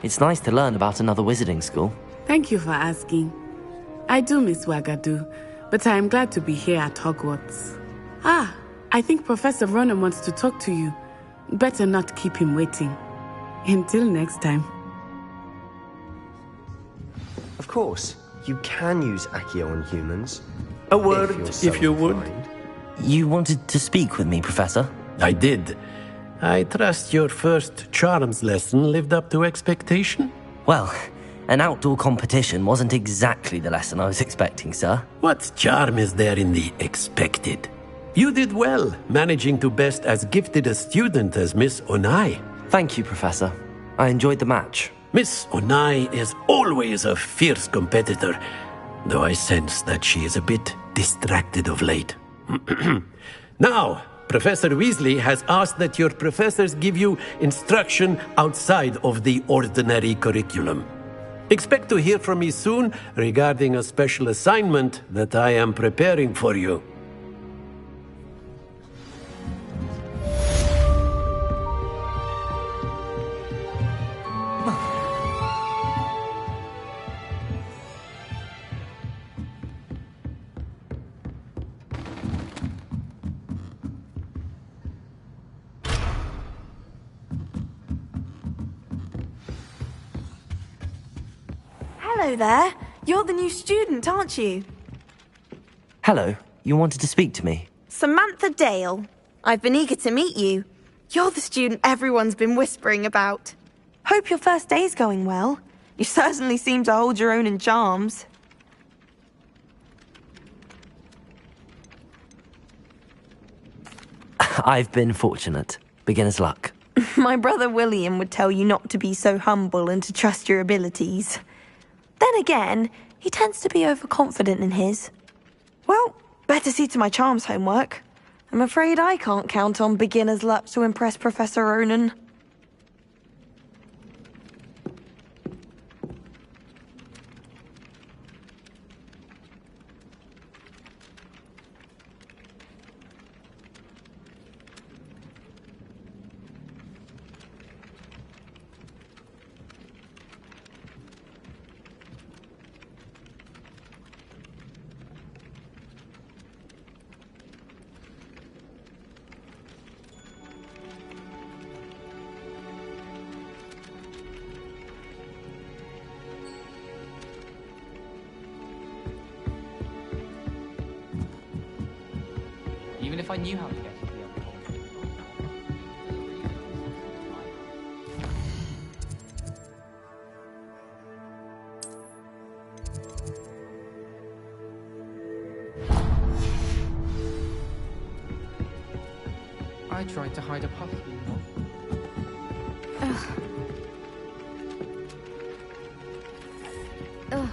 It's nice to learn about another wizarding school. Thank you for asking. I do miss Wagadu, but I am glad to be here at Hogwarts. I think Professor Ronen wants to talk to you. Better not keep him waiting. Until next time. Of course, you can use Accio on humans. A word, if you would. You wanted to speak with me, Professor? I did. I trust your first charms lesson lived up to expectation? Well, an outdoor competition wasn't exactly the lesson I was expecting, sir. What charm is there in the expected? You did well, managing to best as gifted a student as Miss Onai. Thank you, Professor. I enjoyed the match. Miss Onai is always a fierce competitor, though I sense that she is a bit distracted of late. Now, Professor Weasley has asked that your professors give you instruction outside of the ordinary curriculum. Expect to hear from me soon regarding a special assignment that I am preparing for you. Hello there. You're the new student, aren't you? Hello, you wanted to speak to me? Samantha Dale. I've been eager to meet you. You're the student everyone's been whispering about. Hope your first day's going well. You certainly seem to hold your own in charms. I've been fortunate. Beginner's luck. My brother William would tell you not to be so humble and to trust your abilities. Then again, he tends to be overconfident in his. Well, better see to my charms homework. I'm afraid I can't count on beginner's luck to impress Professor Ronen. Even if I knew how to get to the other hole. I tried to hide a puzzle. Ugh. Ugh.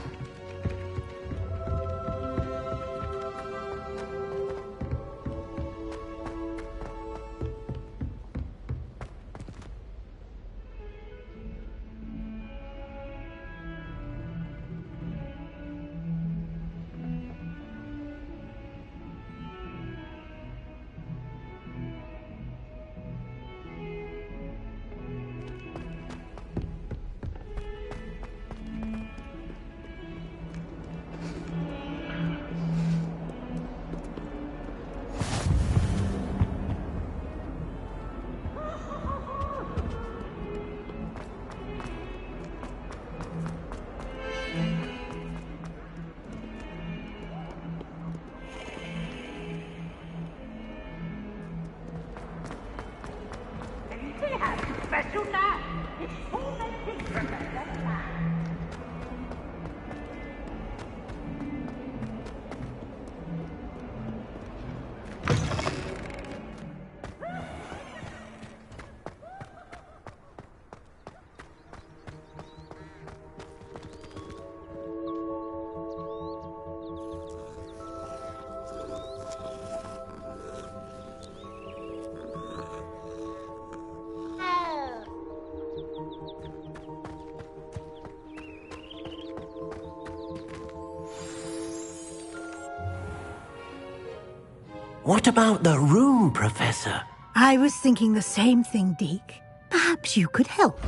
What about the room, Professor? I was thinking the same thing, Deke. Perhaps you could help.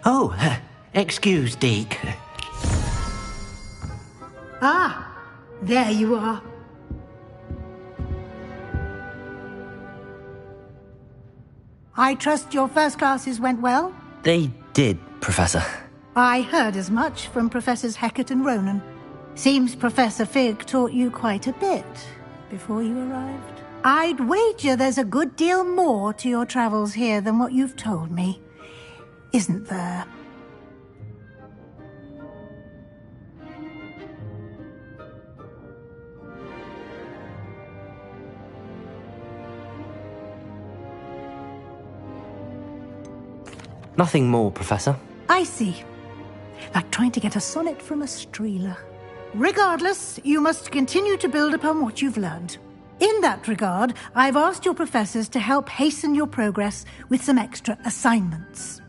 Oh, excuse, Deke. Ah, there you are. I trust your first classes went well? They did, Professor. I heard as much from Professors Hecat and Ronen. Seems Professor Fig taught you quite a bit before you arrived. I'd wager there's a good deal more to your travels here than what you've told me. Isn't there? Nothing more, Professor. I see. Like trying to get a sonnet from a streeler. Regardless, you must continue to build upon what you've learned. In that regard, I've asked your professors to help hasten your progress with some extra assignments.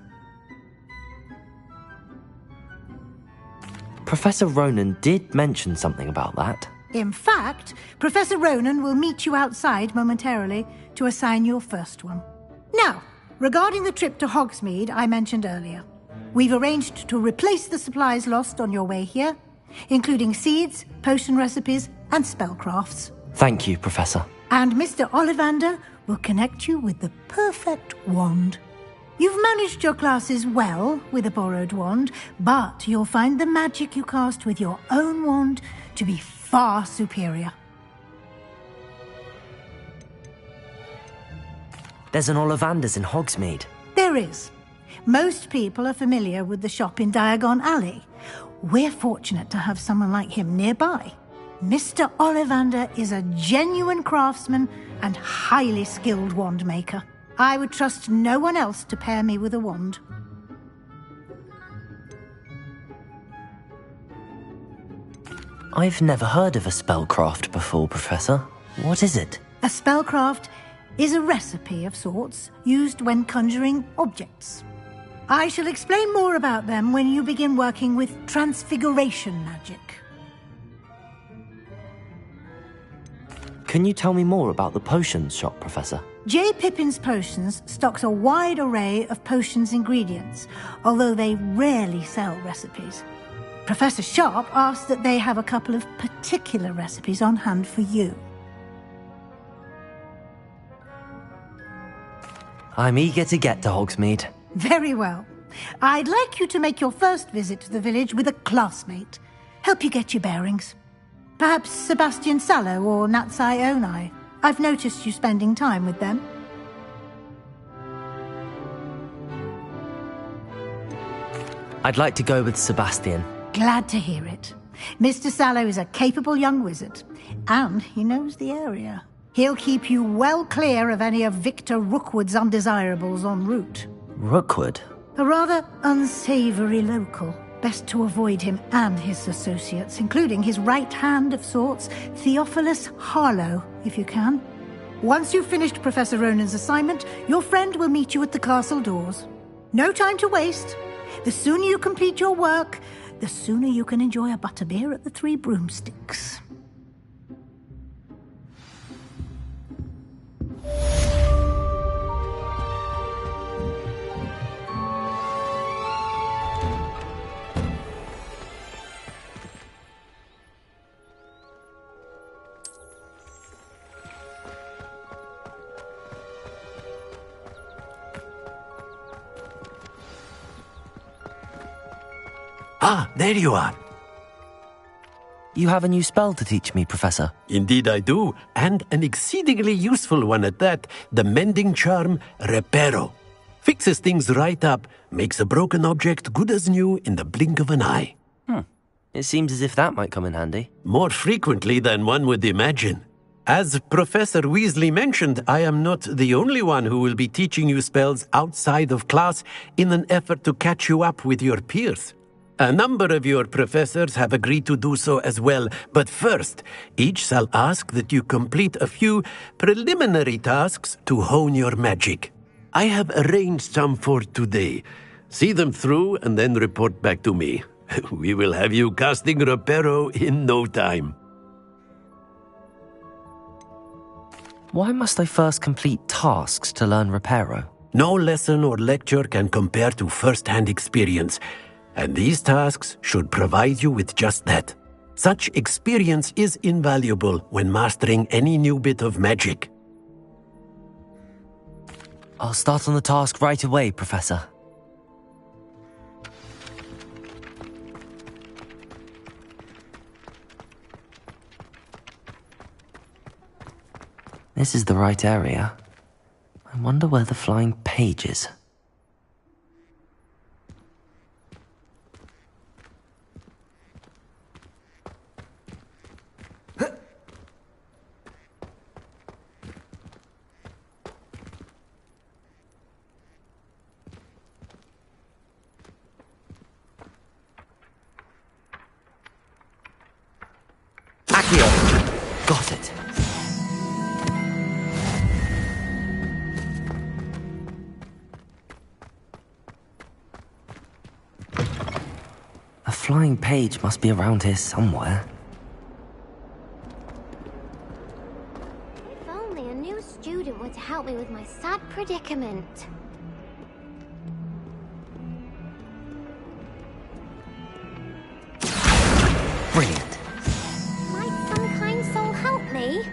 Professor Ronen did mention something about that. In fact, Professor Ronen will meet you outside momentarily to assign your first one. Now, regarding the trip to Hogsmeade I mentioned earlier, we've arranged to replace the supplies lost on your way here, including seeds, potion recipes, and spellcrafts. Thank you, Professor. And Mr. Ollivander will connect you with the perfect wand. You've managed your classes well with a borrowed wand, but you'll find the magic you cast with your own wand to be far superior. There's an Ollivander's in Hogsmeade. There is. Most people are familiar with the shop in Diagon Alley. We're fortunate to have someone like him nearby. Mr. Ollivander is a genuine craftsman and highly skilled wand maker. I would trust no one else to pair me with a wand. I've never heard of a spellcraft before, Professor. What is it? A spellcraft is a recipe of sorts used when conjuring objects. I shall explain more about them when you begin working with transfiguration magic. Can you tell me more about the potions shop, Professor? J. Pippin's Potions stocks a wide array of potions ingredients, although they rarely sell recipes. Professor Sharp asks that they have a couple of particular recipes on hand for you. I'm eager to get to Hogsmeade. Very well. I'd like you to make your first visit to the village with a classmate. Help you get your bearings. Perhaps Sebastian Sallow or Natsai Onai. I've noticed you spending time with them. I'd like to go with Sebastian. Glad to hear it. Mr. Sallow is a capable young wizard, and he knows the area. He'll keep you well clear of any of Victor Rookwood's undesirables en route. Rookwood? A rather unsavory local. Best to avoid him and his associates, including his right hand of sorts, Theophilus Harlow, if you can. Once you've finished Professor Ronan's assignment, your friend will meet you at the castle doors. No time to waste. The sooner you complete your work, the sooner you can enjoy a butterbeer at the Three Broomsticks. Ah, there you are. You have a new spell to teach me, Professor. Indeed I do, and an exceedingly useful one at that, the mending charm Reparo. Fixes things right up, makes a broken object good as new in the blink of an eye. It seems as if that might come in handy. More frequently than one would imagine. As Professor Weasley mentioned, I am not the only one who will be teaching you spells outside of class in an effort to catch you up with your peers. A number of your professors have agreed to do so as well, but first, each shall ask that you complete a few preliminary tasks to hone your magic. I have arranged some for today. See them through and then report back to me. We will have you casting Reparo in no time. Why must I first complete tasks to learn Reparo? No lesson or lecture can compare to first-hand experience. And these tasks should provide you with just that. Such experience is invaluable when mastering any new bit of magic. I'll start on the task right away, Professor. This is the right area. I wonder where the flying page is. Got it. A flying page must be around here somewhere. If only a new student were to help me with my sad predicament. Brilliant. Might some kind soul help me?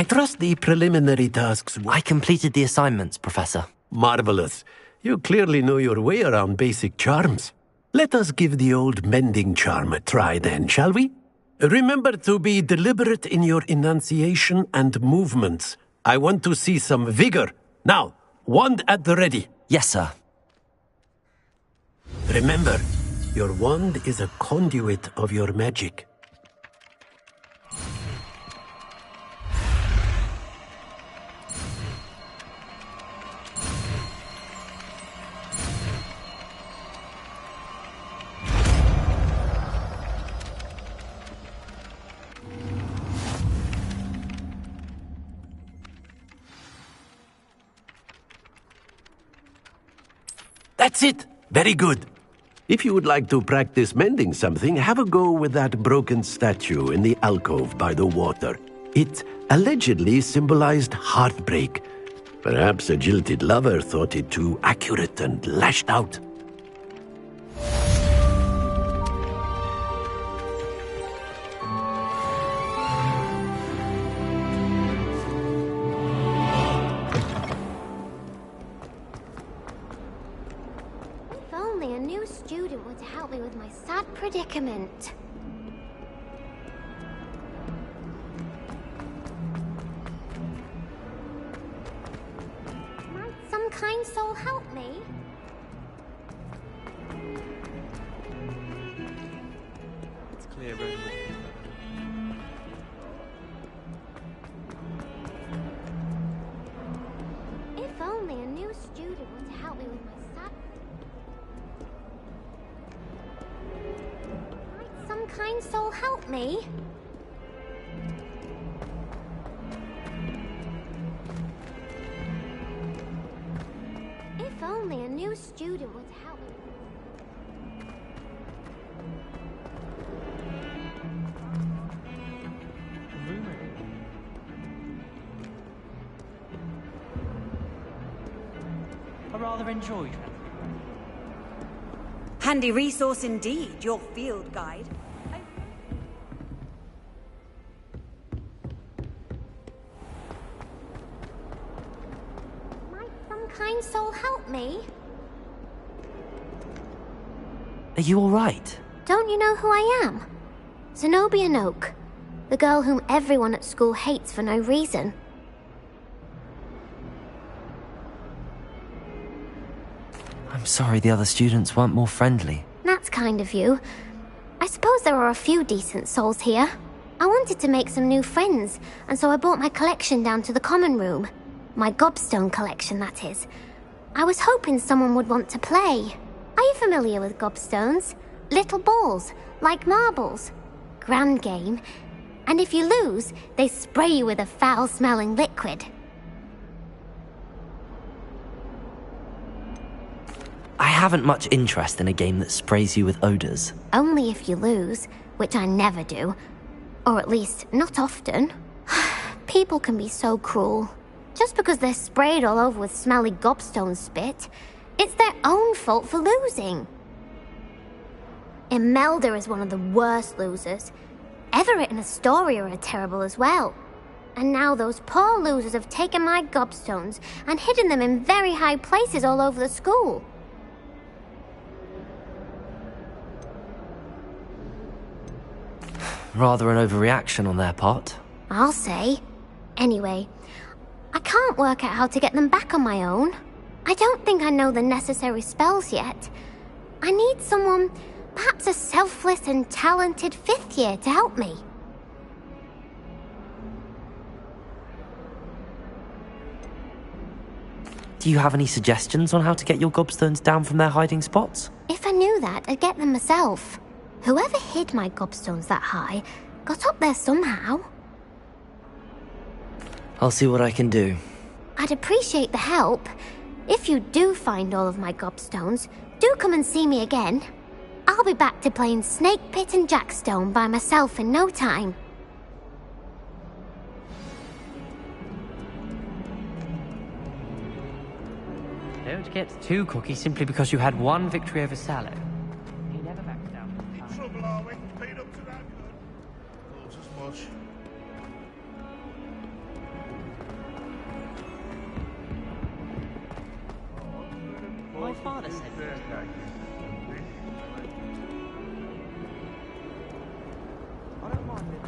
I trust the preliminary tasks... I completed the assignments, Professor. Marvelous. You clearly know your way around basic charms. Let us give the old mending charm a try then, shall we? Remember to be deliberate in your enunciation and movements. I want to see some vigor. Now, wand at the ready. Yes, sir. Remember, your wand is a conduit of your magic. That's it! Very good. If you would like to practice mending something, have a go with that broken statue in the alcove by the water. It allegedly symbolized heartbreak. Perhaps a jilted lover thought it too accurate and lashed out. Predicament. Might some kind soul help me? It's clear, If only a new student were to help me with my sad... Some kind soul help me? If only a new student would help me. I rather enjoyed it. Handy resource indeed, your field guide. Might some kind soul help me? Are you alright? Don't you know who I am? Zenobia Noak, the girl whom everyone at school hates for no reason. I'm sorry the other students weren't more friendly. That's kind of you. I suppose there are a few decent souls here. I wanted to make some new friends, and so I brought my collection down to the common room. My gobstone collection, that is. I was hoping someone would want to play. Are you familiar with gobstones? Little balls, like marbles. Grand game. And if you lose, they spray you with a foul-smelling liquid. I haven't much interest in a game that sprays you with odors. Only if you lose, which I never do. Or at least, not often. People can be so cruel. Just because they're sprayed all over with smelly gobstone spit, it's their own fault for losing. Imelda is one of the worst losers. Everett and Astoria are terrible as well. And now those poor losers have taken my gobstones and hidden them in very high places all over the school. Rather an overreaction on their part. I'll say. Anyway, I can't work out how to get them back on my own. I don't think I know the necessary spells yet. I need someone, perhaps a selfless and talented 5th year to help me. Do you have any suggestions on how to get your gobstones down from their hiding spots? If I knew that, I'd get them myself. Whoever hid my gobstones that high got up there somehow. I'll see what I can do. I'd appreciate the help. If you do find all of my gobstones, do come and see me again. I'll be back to playing Snake Pit and Jackstone by myself in no time. Don't get too cocky simply because you had one victory over Sallow. He never backs down. In trouble, are we? Paid up to that good. Close as much. my father sent me. I don't mind it.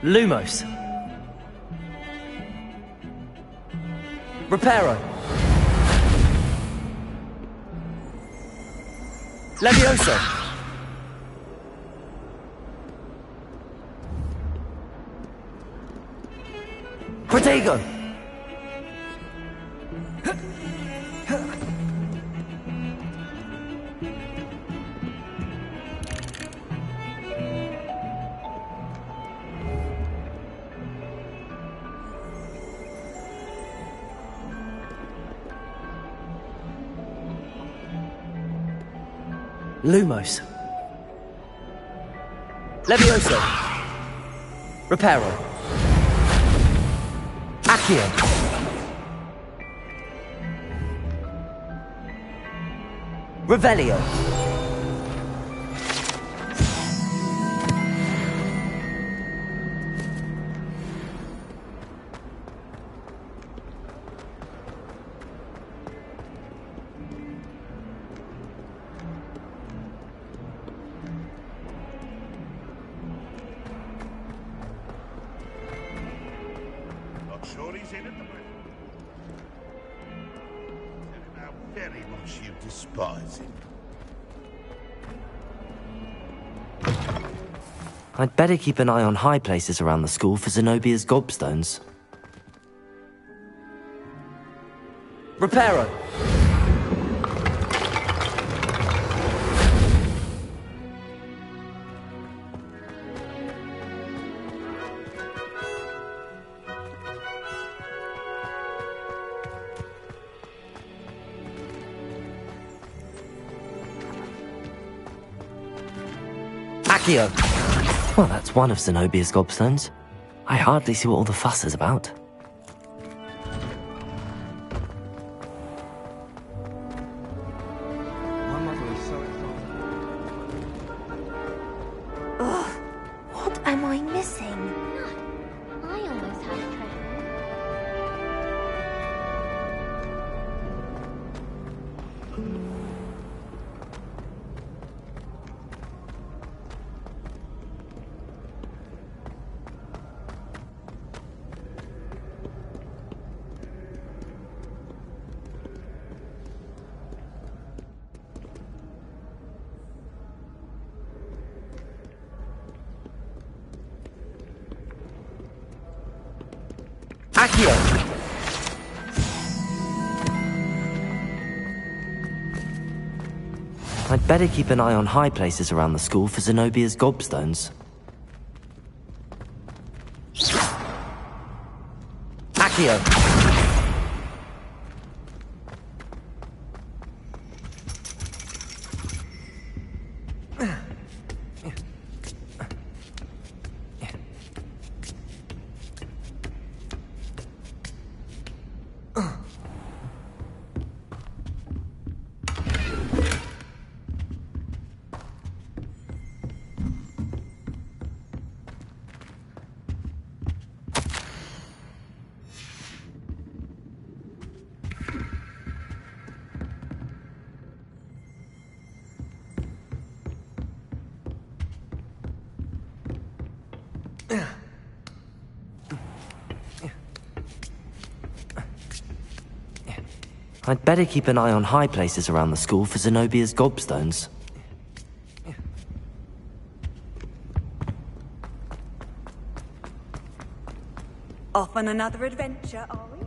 Lumos. Reparo. Levioso. Protego. Lumos. Levioso. Reparo. Accio. Revelio. Sure he's in at the moment. Tell him how very much you despise him. I'd better keep an eye on high places around the school for Zenobia's gobstones. Reparo. Accio. Well, that's one of Zenobia's gobstones. I hardly see what all the fuss is about. Ugh, what am I missing? I almost had a plan. Accio. I'd better keep an eye on high places around the school for Zenobia's gobstones. Accio. I'd better keep an eye on high places around the school for Zenobia's gobstones. Off on another adventure, are we?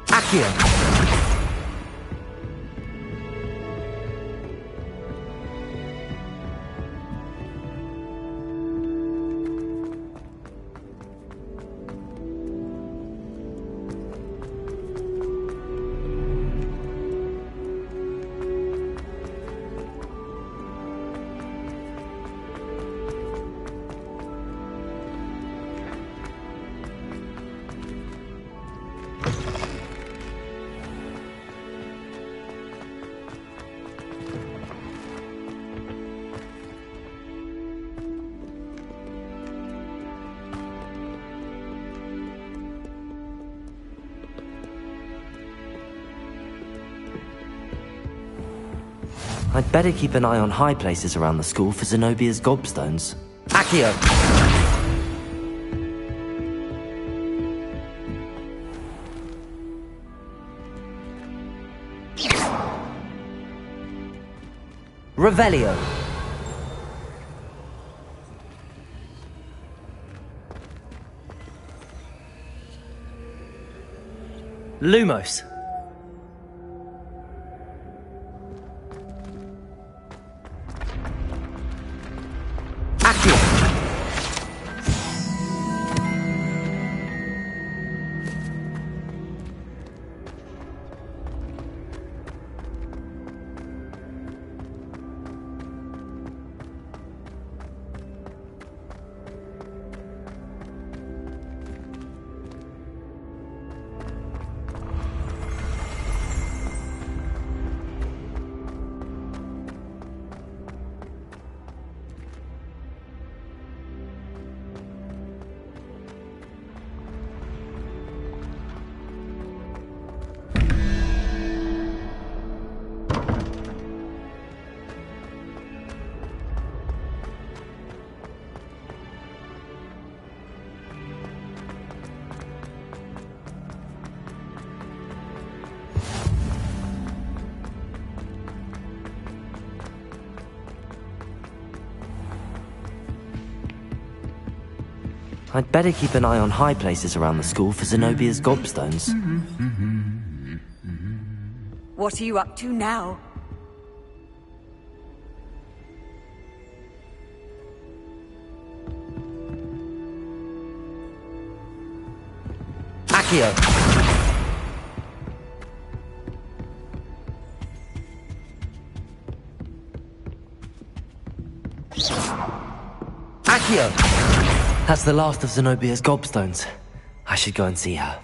Accio! I'd better keep an eye on high places around the school for Zenobia's gobstones. Accio! Revelio! Lumos! I'd better keep an eye on high places around the school for Zenobia's gobstones. What are you up to now? Accio! Accio! That's the last of Zenobia's gobstones. I should go and see her.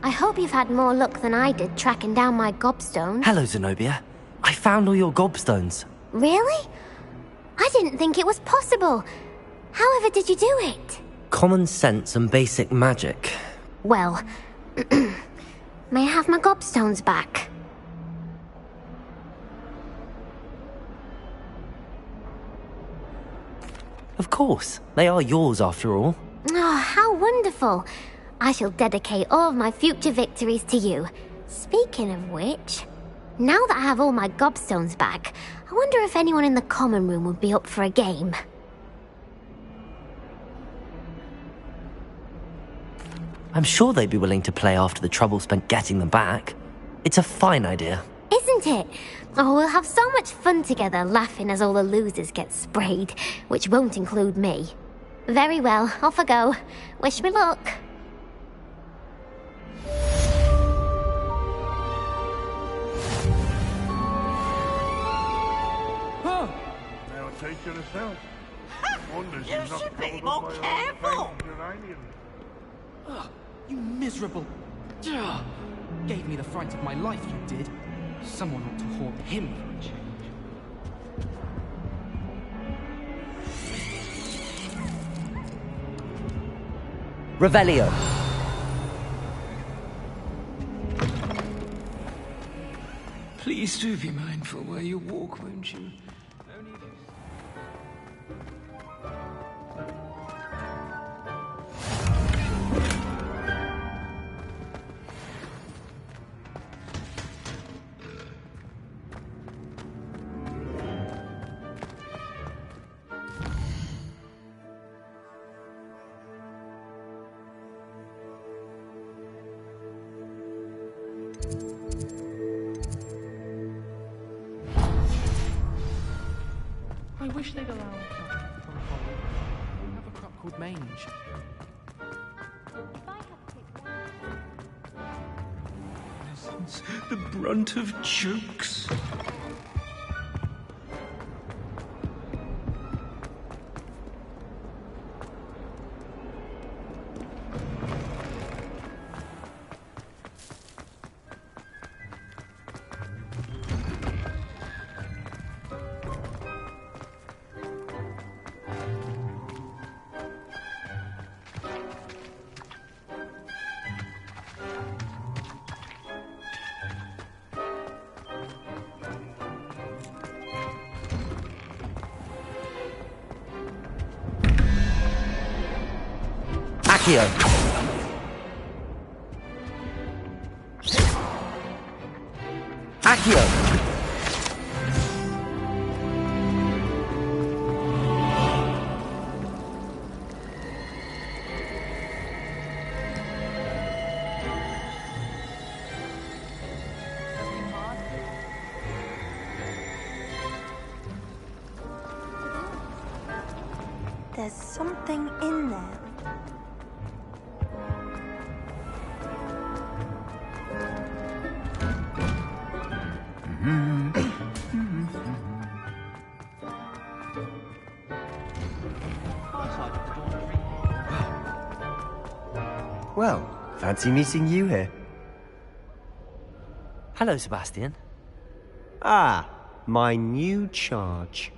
I hope you've had more luck than I did tracking down my gobstones. Hello, Zenobia. I found all your gobstones. Really? I didn't think it was possible. However did you do it? Common sense and basic magic. Well, may I have my gobstones back? Of course. They are yours after all. Oh, how wonderful. I shall dedicate all of my future victories to you. Speaking of which, now that I have all my gobstones back, I wonder if anyone in the common room would be up for a game. I'm sure they'd be willing to play after the trouble spent getting them back. It's a fine idea. Isn't it? Oh, we'll have so much fun together, laughing as all the losers get sprayed, which won't include me. Very well, off I go. Wish me luck. Now take yourself. Wonders You not should be covered more by all careful. the uranium. Ugh, you miserable. Ugh, gave me the fright of my life, you did. Someone ought to haunt him for a change. Revelio. Please do be mindful where you walk, won't you? I wish they'd allow a crop from Holland. We have a crop called mange. Innocence, the brunt of jokes. Accio. Accio. There's something in there. Well, fancy meeting you here. Hello, Sebastian. Ah, my new charge.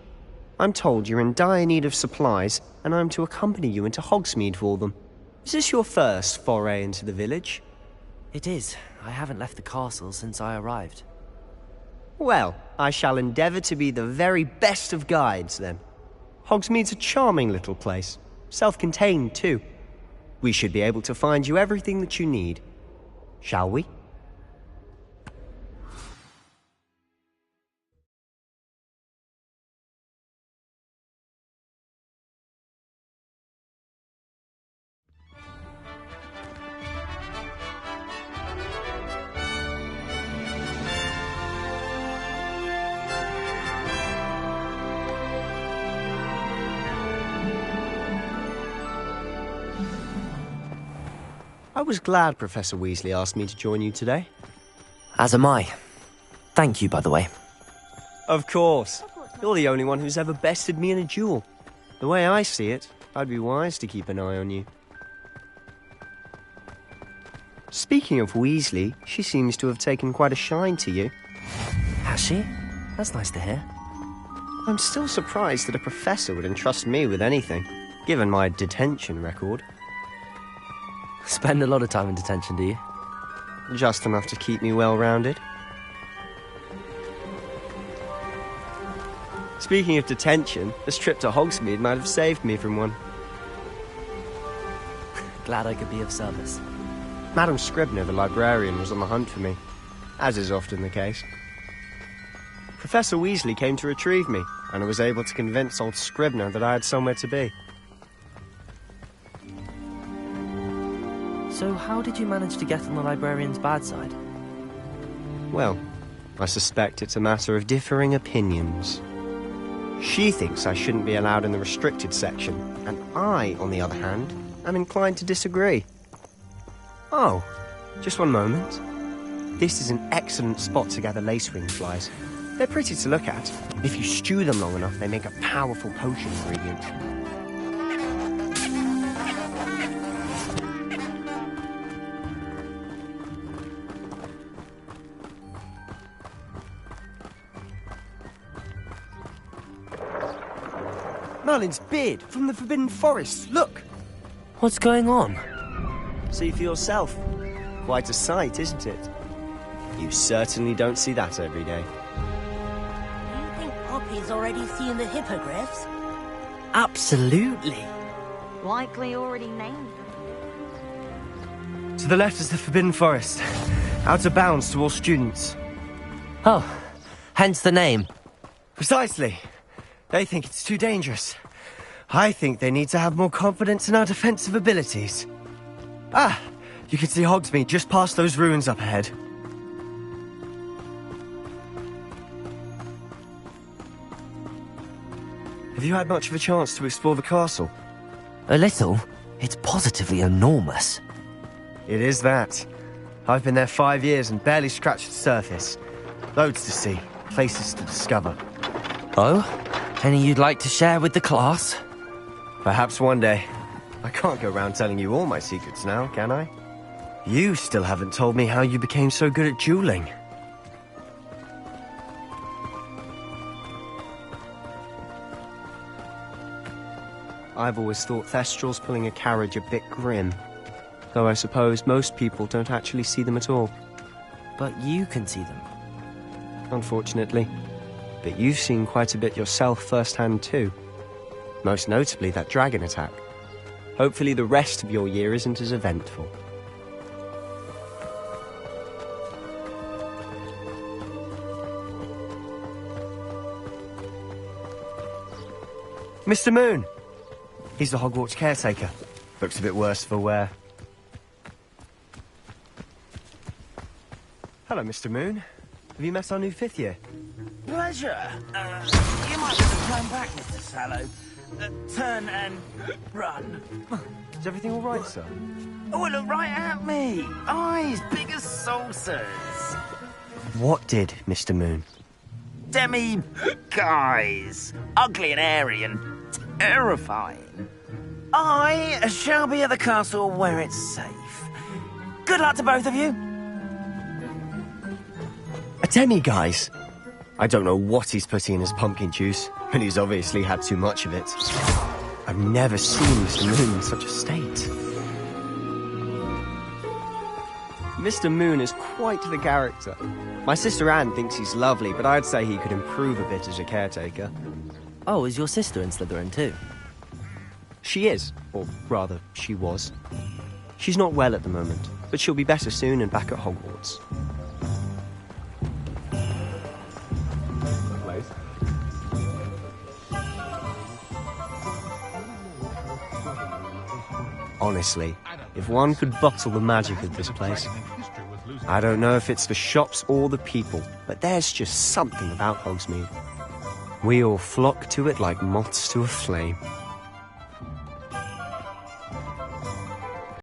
I'm told you're in dire need of supplies, and I'm to accompany you into Hogsmeade for them. Is this your first foray into the village? It is. I haven't left the castle since I arrived. Well, I shall endeavour to be the very best of guides, then. Hogsmeade's a charming little place. Self-contained, too. We should be able to find you everything that you need. Shall we? I was glad Professor Weasley asked me to join you today. As am I. Thank you, by the way. Of course. You're the only one who's ever bested me in a duel. The way I see it, I'd be wise to keep an eye on you. Speaking of Weasley, she seems to have taken quite a shine to you. Has she? That's nice to hear. I'm still surprised that a professor would entrust me with anything, given my detention record. Spend a lot of time in detention, do you? Just enough to keep me well-rounded. Speaking of detention, this trip to Hogsmeade might have saved me from one. Glad I could be of service. Madam Scribner, the librarian, was on the hunt for me, as is often the case. Professor Weasley came to retrieve me, and I was able to convince old Scribner that I had somewhere to be. So how did you manage to get on the librarian's bad side? Well, I suspect it's a matter of differing opinions. She thinks I shouldn't be allowed in the restricted section, and I, on the other hand, am inclined to disagree. Oh, just one moment. This is an excellent spot to gather lacewing flies. They're pretty to look at. If you stew them long enough, they make a powerful potion ingredient. Merlin's beard from the Forbidden Forest, look! What's going on? See for yourself. Quite a sight, isn't it? You certainly don't see that every day. Do you think Poppy's already seen the hippogriffs? Absolutely. Likely already named them. To the left is the Forbidden Forest. Out of bounds to all students. Oh, hence the name. Precisely. They think it's too dangerous. I think they need to have more confidence in our defensive abilities. Ah, you can see Hogsmeade just past those ruins up ahead. Have you had much of a chance to explore the castle? A little. It's positively enormous. It is that. I've been there 5 years and barely scratched the surface. Loads to see, places to discover. Oh? Any you'd like to share with the class? Perhaps one day. I can't go around telling you all my secrets now, can I? You still haven't told me how you became so good at dueling. I've always thought Thestrals pulling a carriage a bit grim. Though I suppose most people don't actually see them at all. But you can see them. Unfortunately. But you've seen quite a bit yourself firsthand too. Most notably that dragon attack. Hopefully the rest of your year isn't as eventful. Mr. Moon! He's the Hogwarts caretaker. Looks a bit worse for wear. Hello, Mr. Moon. Have you met our new 5th year? Pleasure. You might have to turn back, Mr. Sallow. Turn and run. Is everything all right, sir? Oh, look right at me. Eyes big as saucers. What did, Mr. Moon? Guys. Ugly and airy and terrifying. I shall be at the castle where it's safe. Good luck to both of you. A demi-guise? I don't know what he's putting in his pumpkin juice, and he's obviously had too much of it. I've never seen Mr. Moon in such a state. Mr. Moon is quite the character. My sister Anne thinks he's lovely, but I'd say he could improve a bit as a caretaker. Oh, is your sister in Slytherin too? She is, or rather, she was. She's not well at the moment, but she'll be better soon and back at Hogwarts. Honestly, if one could bottle the magic of this place. I don't know if it's the shops or the people, but there's just something about Hogsmeade. We all flock to it like moths to a flame.